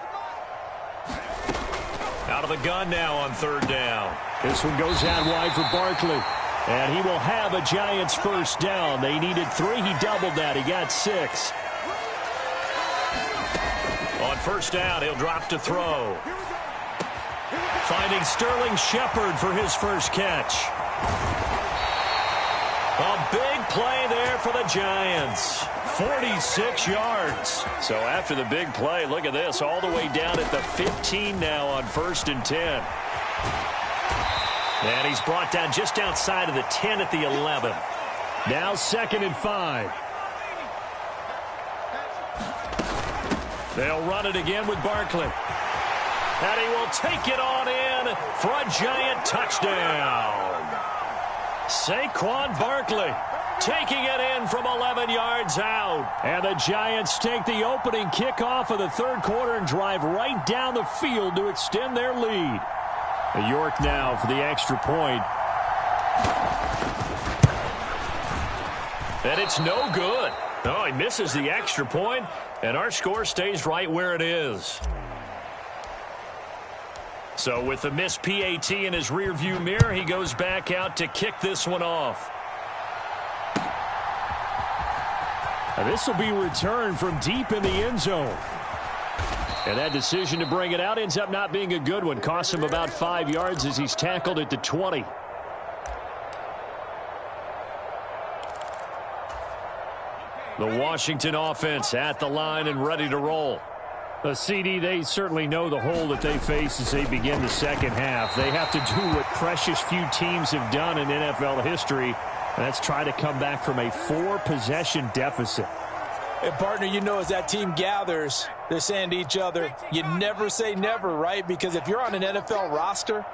Out of the gun now on 3rd down. This one goes out wide for Barkley. And he will have a Giants first down. They needed 3. He doubled that. He got 6. On first down, he'll drop to throw. Finding Sterling Shepard for his first catch. A big play there for the Giants. 46 yards. So after the big play, look at this. All the way down at the 15 now on 1st and 10. And he's brought down just outside of the 10 at the 11. Now 2nd and 5. They'll run it again with Barkley. And he will take it on in for a Giant touchdown. Saquon Barkley taking it in from 11 yards out. And the Giants take the opening kickoff of the 3rd quarter and drive right down the field to extend their lead. York now for the extra point. And it's no good. Oh, he misses the extra point, and our score stays right where it is. So with the missed PAT in his rearview mirror, he goes back out to kick this one off. Now this will be returned from deep in the end zone. And that decision to bring it out ends up not being a good one. Costs him about 5 yards as he's tackled at the 20. The Washington offense at the line and ready to roll. The CD, they certainly know the hole that they face as they begin the second half. They have to do what precious few teams have done in NFL history, Let's try to come back from a 4-possession deficit. And, partner, you know, as that team gathers, they're saying to each other, you never say never, right? Because if you're on an NFL roster,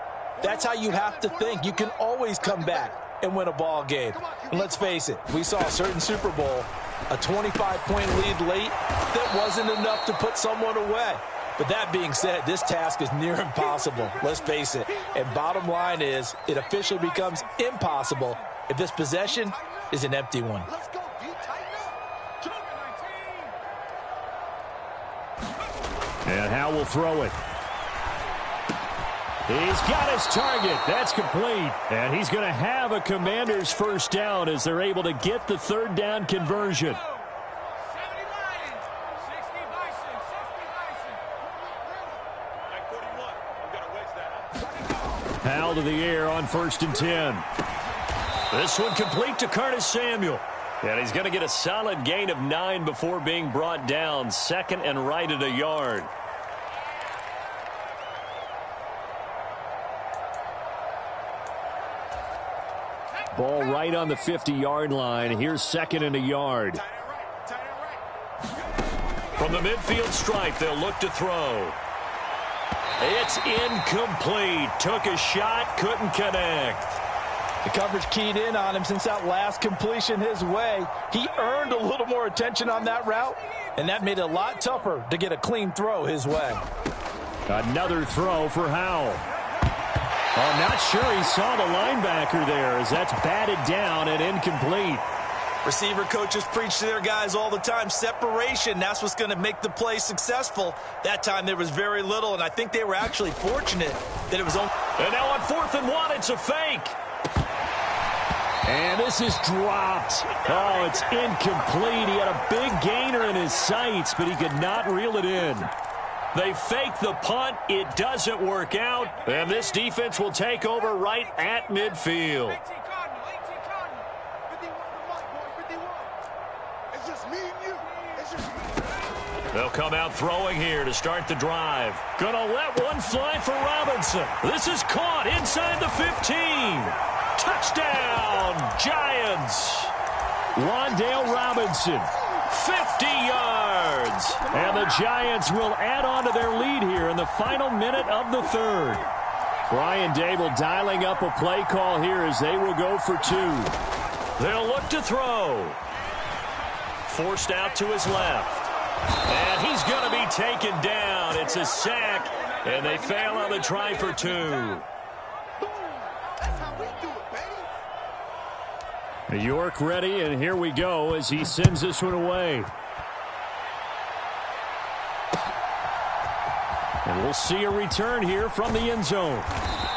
that's how you have to think. You can always come back and win a ball game. And let's face it, we saw a certain Super Bowl, a 25-point lead late, that wasn't enough to put someone away. But that being said, this task is near impossible. Let's face it. And bottom line is, it officially becomes impossible if this possession is an empty one. And Howe will throw it. He's got his target. That's complete. And he's going to have a Commanders first down as they're able to get the third down conversion. Howe to the air on 1st and 10. This one complete to Curtis Samuel. And he's going to get a solid gain of 9 before being brought down. 2nd and right at a yard. Ball right on the 50-yard line. Here's 2nd and a yard. From the midfield stripe, they'll look to throw. It's incomplete. Took a shot, couldn't connect. The coverage keyed in on him since that last completion his way. He earned a little more attention on that route, and that made it a lot tougher to get a clean throw his way. Another throw for Howe. I'm not sure he saw the linebacker there as that's batted down and incomplete. Receiver coaches preach to their guys all the time. Separation, that's what's going to make the play successful. That time there was very little, and I think they were actually fortunate that it was only... And now on 4th and 1, it's a fake. And this is dropped. Oh, it's incomplete. He had a big gainer in his sights, but he could not reel it in. They fake the punt. It doesn't work out. And this defense will take over right at midfield. They'll come out throwing here to start the drive. Gonna let one fly for Robinson. This is caught inside the 15. Touchdown, Giants. Wan'Dale Robinson, 50 yards. And the Giants will add on to their lead here in the final minute of the third. Brian Dable dialing up a play call here as they will go for 2. They'll look to throw. Forced out to his left. And he's going to be taken down. It's a sack, and they fail on the try for 2. York ready, and here we go as he sends this one away. And we'll see a return here from the end zone.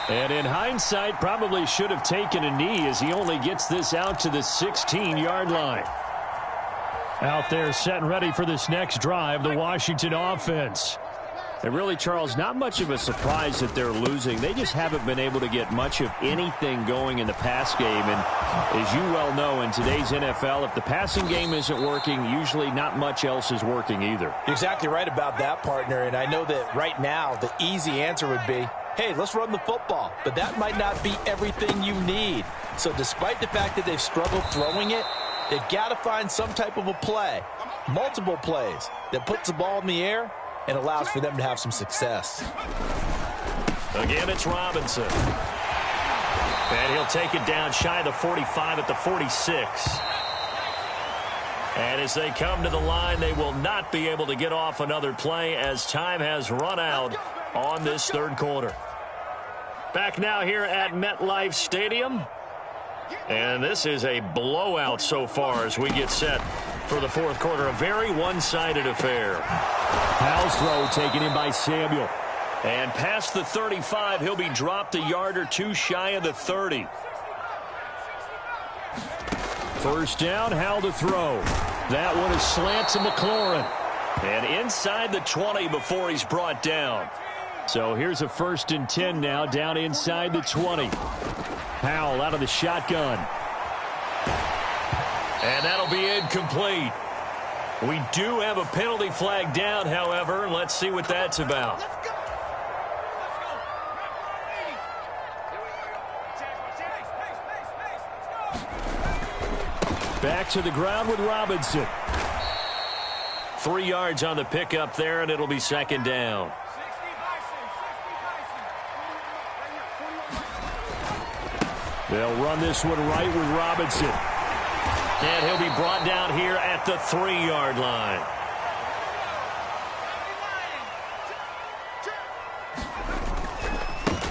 And in hindsight, probably should have taken a knee as he only gets this out to the 16-yard line. Out there set and ready for this next drive, the Washington offense. And really, Charles, not much of a surprise that they're losing. They just haven't been able to get much of anything going in the pass game. And as you well know, in today's NFL, if the passing game isn't working, usually not much else is working either. You're exactly right about that, partner. And I know that right now the easy answer would be, hey, let's run the football. But that might not be everything you need. So despite the fact that they've struggled throwing it, they've got to find some type of a play, multiple plays, that puts the ball in the air and allows for them to have some success. Again, it's Robinson. And he'll take it down shy of the 45 at the 46. And as they come to the line, they will not be able to get off another play as time has run out on this third quarter. Back now here at MetLife Stadium. And this is a blowout so far as we get set for the fourth quarter. A very one-sided affair. Howe's throw taken in by Samuel. And past the 35, he'll be dropped a yard or two shy of the 30. First down, Howe to throw. That one is slant to McLaurin. And inside the 20 before he's brought down. So here's a 1st and 10 now, down inside the 20. Howell out of the shotgun. And that'll be incomplete. We do have a penalty flag down, however. Let's see what that's about. Back to the ground with Robinson. 3 yards on the pickup there, and it'll be second down. They'll run this one right with Robinson. And he'll be brought down here at the 3-yard line.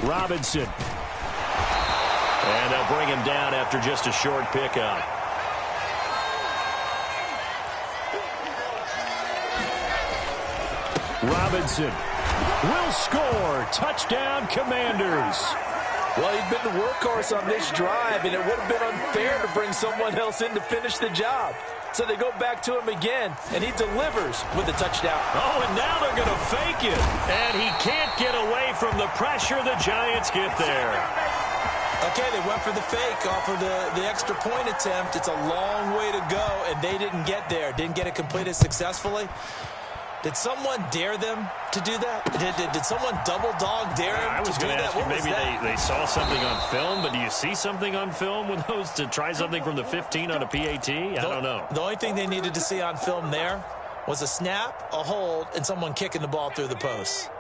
Robinson. And they'll bring him down after just a short pickup. Robinson will score. Touchdown, Commanders. Well, he'd been the workhorse on this drive, and it would have been unfair to bring someone else in to finish the job. So they go back to him again, and he delivers with a touchdown. Oh, and now they're going to fake it. And he can't get away from the pressure. The Giants get there. Okay, they went for the fake off of the extra point attempt. It's a long way to go, and they didn't get there. Didn't get it completed successfully. Did someone dare them to do that? Did someone double dog dare him to do that? I was going to ask you, maybe they saw something on film, but do you see something on film with those to try something from the 15 on a PAT? I don't know. The only thing they needed to see on film there was a snap, a hold, and someone kicking the ball through the post.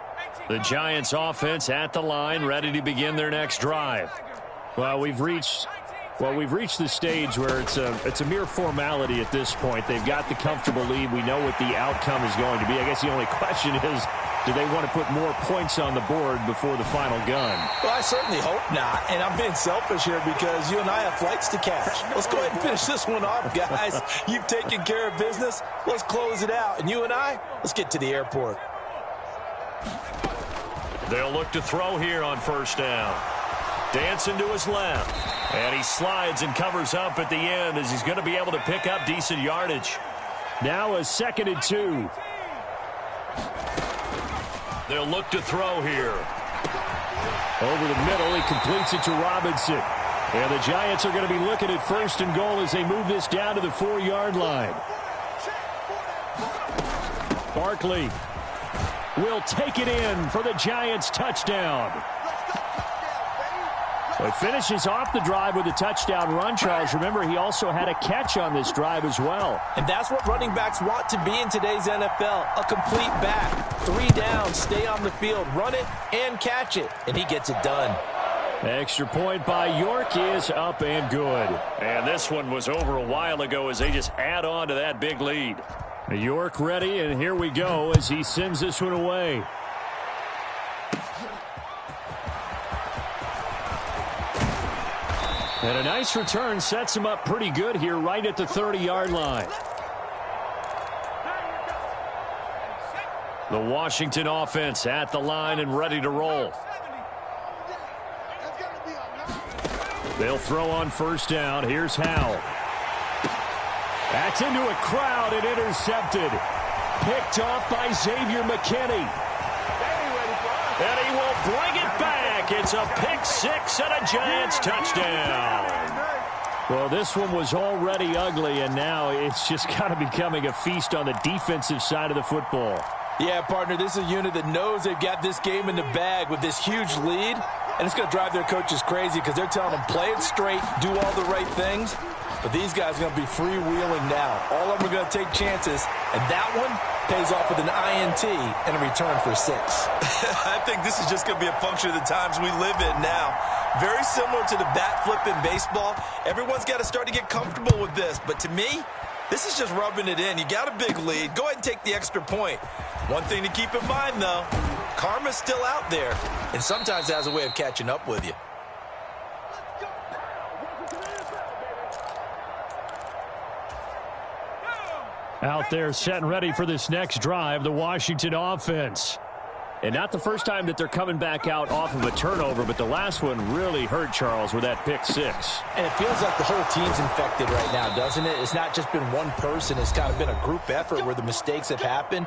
The Giants offense at the line, ready to begin their next drive. Well, we've reached the stage where it's a mere formality at this point. They've got the comfortable lead. We know what the outcome is going to be. I guess the only question is, do they want to put more points on the board before the final gun? Well, I certainly hope not. And I'm being selfish here because you and I have flights to catch. Let's go ahead and finish this one off, guys. You've taken care of business. Let's close it out. And you and I, let's get to the airport. They'll look to throw here on first down. Dancing to his left. And he slides and covers up at the end as he's going to be able to pick up decent yardage. Now a 2nd and 2. They'll look to throw here. Over the middle, he completes it to Robinson. And the Giants are going to be looking at 1st and goal as they move this down to the 4-yard line. Barkley will take it in for the Giants touchdown. Well, he finishes off the drive with a touchdown run, Charles. Remember, he also had a catch on this drive as well. And that's what running backs want to be in today's NFL, a complete back. 3 down, stay on the field, run it, and catch it. And he gets it done. Extra point by York is up and good. And this one was over a while ago as they just add on to that big lead. York ready, and here we go as he sends this one away. And a nice return sets him up pretty good here right at the 30-yard line. The Washington offense at the line and ready to roll. They'll throw on first down. Here's Howell. That's into a crowd and intercepted. Picked off by Xavier McKinney. And he will bring it back. It's a pick 6 and a Giants touchdown. Well, this one was already ugly, and now it's just kind of becoming a feast on the defensive side of the football. Yeah, partner, this is a unit that knows they've got this game in the bag with this huge lead, and it's going to drive their coaches crazy because they're telling them play it straight, do all the right things. But these guys are going to be freewheeling now. All of them are going to take chances, and that one pays off with an INT and a return for 6. I think this is just going to be a function of the times we live in now. Very similar to the bat flip in baseball. Everyone's got to start to get comfortable with this. But to me, this is just rubbing it in. You got a big lead. Go ahead and take the extra point. One thing to keep in mind, though, karma's still out there, and sometimes it has a way of catching up with you. Out there set and ready for this next drive, the Washington offense. And not the first time that they're coming back out off of a turnover, but the last one really hurt, Charles, with that pick 6. And it feels like the whole team's infected right now, doesn't it? It's not just been one person. It's kind of been a group effort where the mistakes have happened.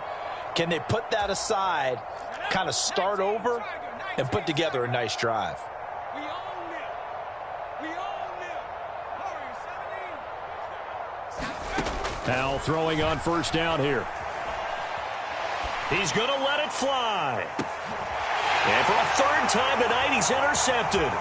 Can they put that aside, kind of start over, and put together a nice drive? Howell throwing on first down here. He's going to let it fly. And for a 3rd time tonight, he's intercepted.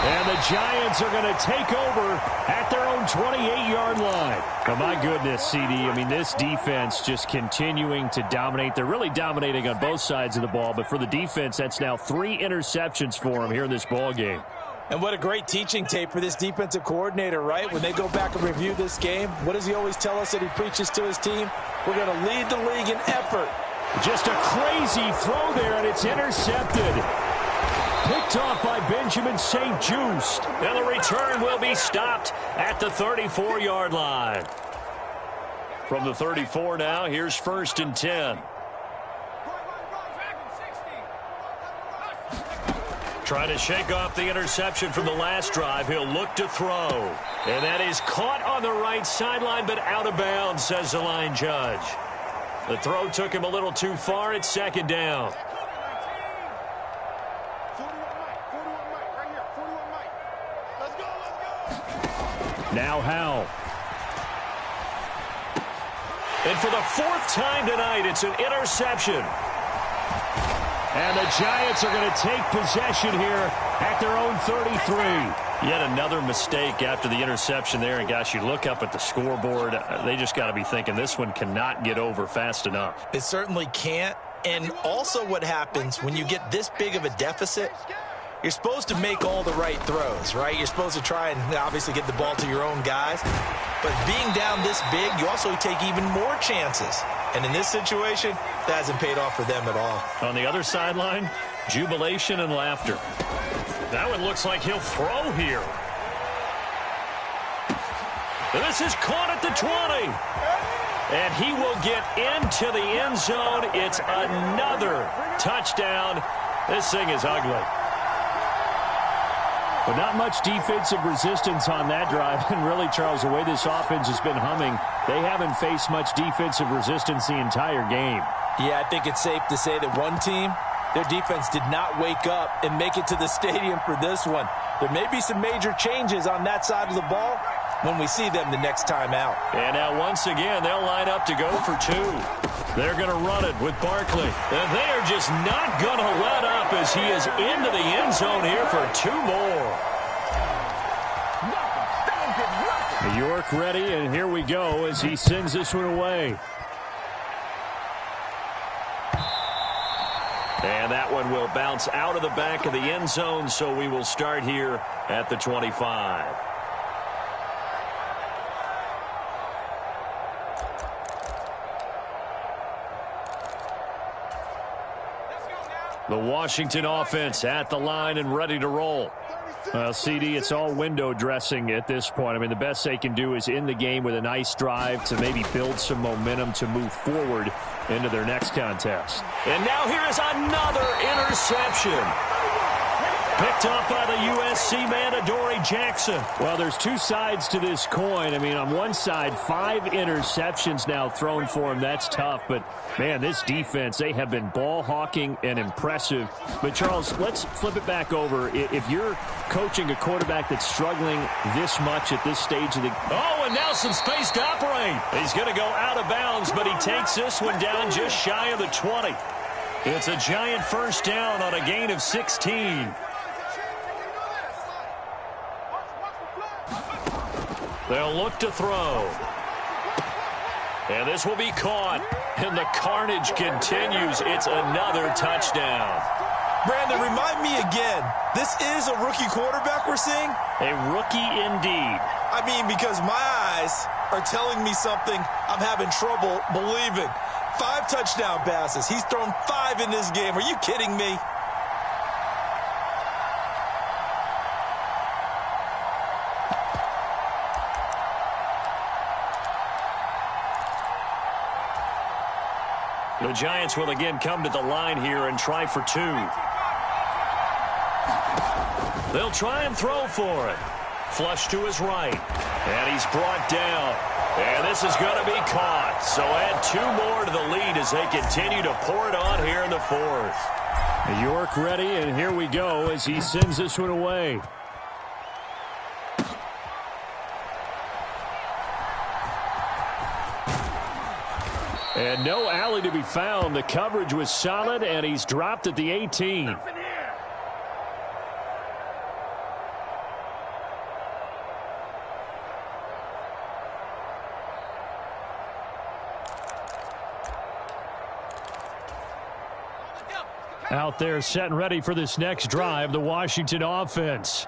And the Giants are going to take over at their own 28-yard line. Oh, my goodness, CD. I mean, this defense just continuing to dominate. They're really dominating on both sides of the ball. But for the defense, that's now 3 interceptions for them here in this ball game. And what a great teaching tape for this defensive coordinator, right? When they go back and review this game, what does he always tell us that he preaches to his team? We're going to lead the league in effort. Just a crazy throw there, and it's intercepted. Picked off by Benjamin St. Just. And the return will be stopped at the 34-yard line. From the 34 now, here's 1st and 10. Trying to shake off the interception from the last drive. He'll look to throw. And that is caught on the right sideline, but out of bounds, says the line judge. The throw took him a little too far. It's 2nd down. Now Howell. And for the 4th time tonight, it's an interception. And the Giants are going to take possession here at their own 33. Yet another mistake after the interception there. And, gosh, you look up at the scoreboard. They just got to be thinking this one cannot get over fast enough. It certainly can't. And also what happens when you get this big of a deficit, you're supposed to make all the right throws, right? You're supposed to try and obviously get the ball to your own guys. But being down this big, you also take even more chances. And in this situation, that hasn't paid off for them at all. On the other sideline, jubilation and laughter. That one looks like he'll throw here. And this is caught at the 20. And he will get into the end zone. It's another touchdown. This thing is ugly. But not much defensive resistance on that drive. And really, Charles, the way this offense has been humming, they haven't faced much defensive resistance the entire game. Yeah, I think it's safe to say that one team, their defense did not wake up and make it to the stadium for this one. There may be some major changes on that side of the ball when we see them the next time out. And now once again, they'll line up to go for 2. They're going to run it with Barkley. And they are just not going to let up as he is into the end zone here for 2 more. York ready, and here we go as he sends this one away. And that one will bounce out of the back of the end zone, so we will start here at the 25. The Washington offense at the line and ready to roll. CD, it's all window dressing at this point. I mean, the best they can do is in the game with a nice drive to maybe build some momentum to move forward into their next contest. And now here is another interception. Picked up by the USC man, Adoree Jackson. Well, there's 2 sides to this coin. I mean, on one side, 5 interceptions now thrown for him. That's tough. But, man, this defense, they have been ball hawking and impressive. But, Charles, let's flip it back over. If you're coaching a quarterback that's struggling this much at this stage of the... Oh, and now some space to operate. He's going to go out of bounds, but he takes this one down just shy of the 20. It's a giant 1st down on a gain of 16. They'll look to throw. And this will be caught. And the carnage continues. It's another touchdown. Brandon, remind me again, this is a rookie quarterback we're seeing? A rookie indeed. I mean, because my eyes are telling me something I'm having trouble believing. 5 touchdown passes. He's thrown 5 in this game. Are you kidding me? The Giants will again come to the line here and try for 2. They'll try and throw for it. Flush to his right. And he's brought down. And this is going to be caught. So add 2 more to the lead as they continue to pour it on here in the 4th. York ready, and here we go as he sends this one away. And no alley to be found. The coverage was solid, and he's dropped at the 18. Out there set and ready for this next drive, the Washington offense.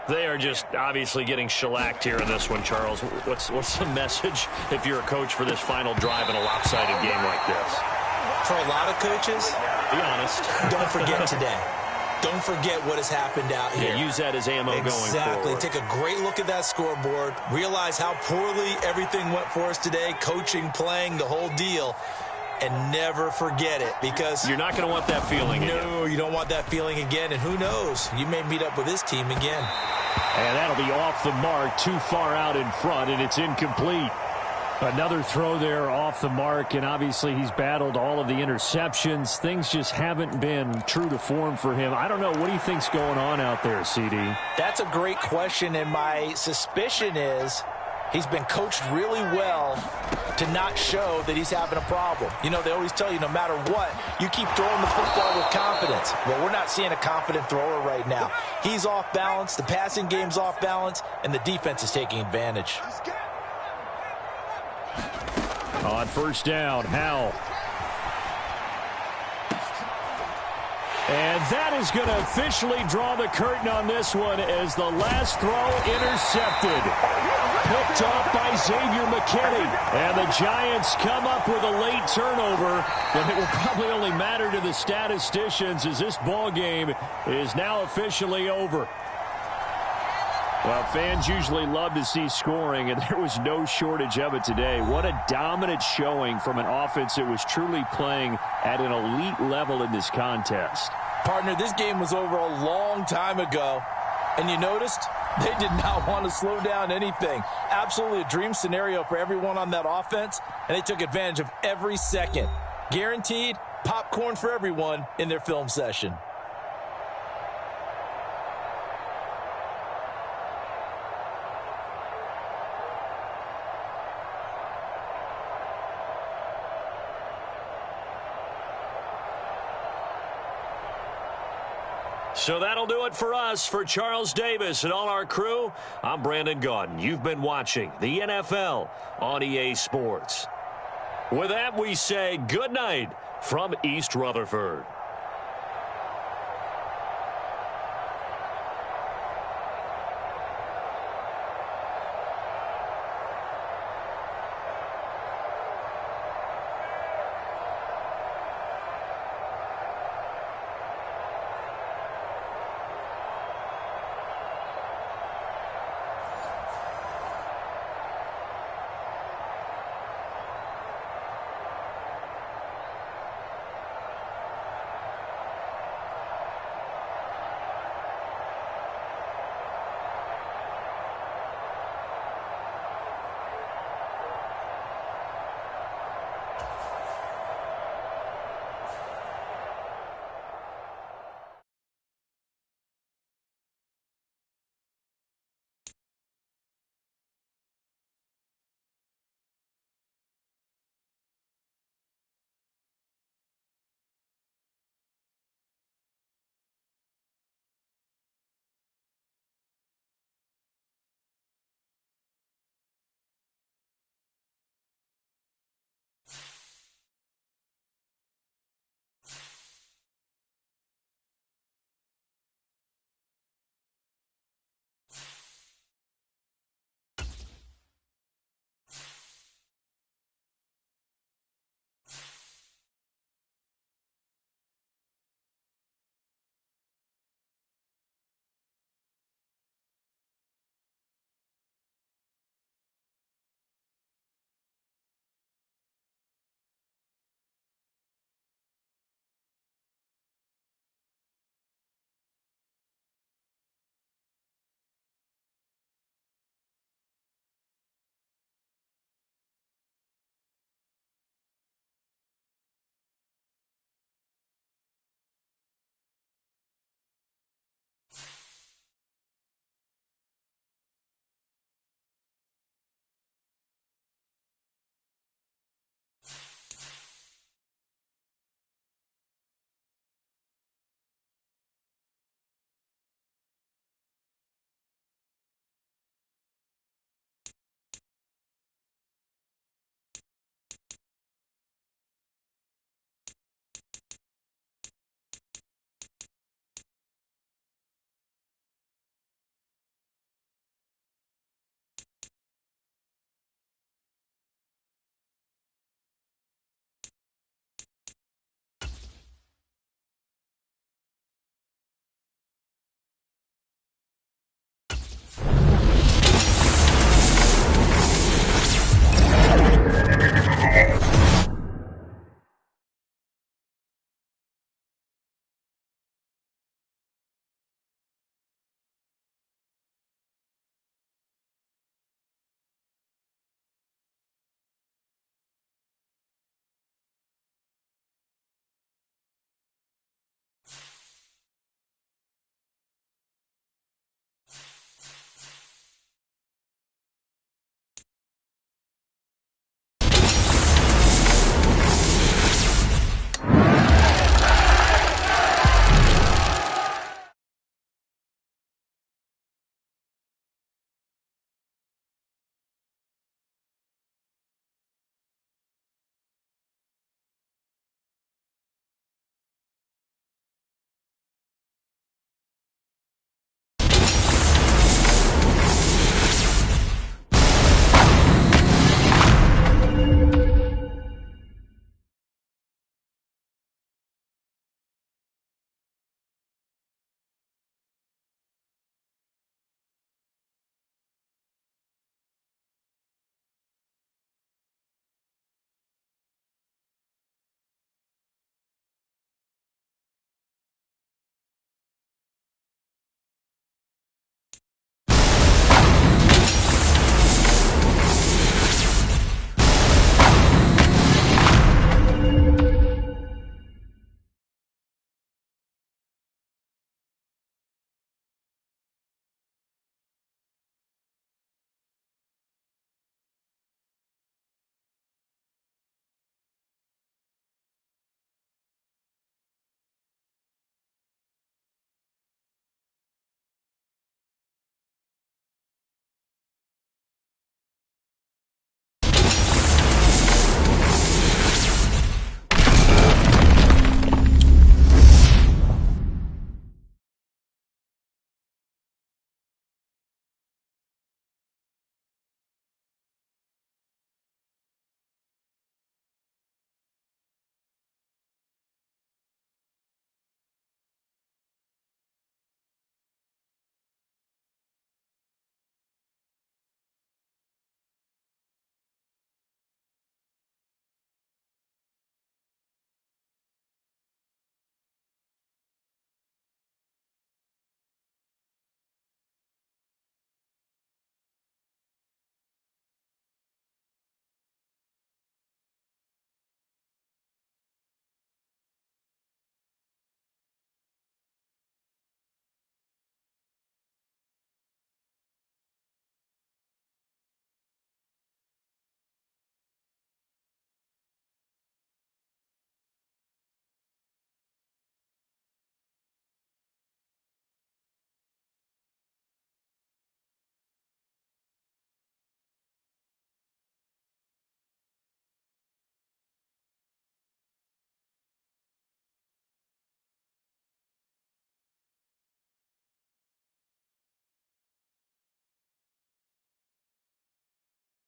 They are just obviously getting shellacked here in this one, Charles. What's the message if you're a coach for this final drive in a lopsided game like this? For a lot of coaches, be honest. Don't forget today. Don't forget what has happened out here. Yeah, use that as ammo going forward. Exactly. Take a great look at that scoreboard. Realize how poorly everything went for us today. Coaching, playing, the whole deal. And never forget it, because you're not going to want that feeling again. No, you don't want that feeling again. And who knows? You may meet up with this team again. And that'll be off the mark, too far out in front, and it's incomplete. Another throw there off the mark, and obviously he's battled all of the interceptions. Things just haven't been true to form for him. I don't know. What do you think's going on out there, CD? That's a great question, and my suspicion is he's been coached really well to not show that he's having a problem. You know, they always tell you no matter what, you keep throwing the football with confidence. Well, we're not seeing a confident thrower right now. He's off balance, the passing game's off balance, and the defense is taking advantage. On first down, Howell. And that is going to officially draw the curtain on this one as the last throw intercepted. Picked off by Xavier McKinney. And the Giants come up with a late turnover, but it will probably only matter to the statisticians as this ball game is now officially over. Well, fans usually love to see scoring, and there was no shortage of it today. What a dominant showing from an offense that was truly playing at an elite level in this contest. Partner, this game was over a long time ago, and you noticed they did not want to slow down anything. Absolutely a dream scenario for everyone on that offense, and they took advantage of every second. Guaranteed popcorn for everyone in their film session. So that'll do it for us. For Charles Davis and all our crew, I'm Brandon Gaudin. You've been watching the NFL on EA Sports. With that, we say good night from East Rutherford.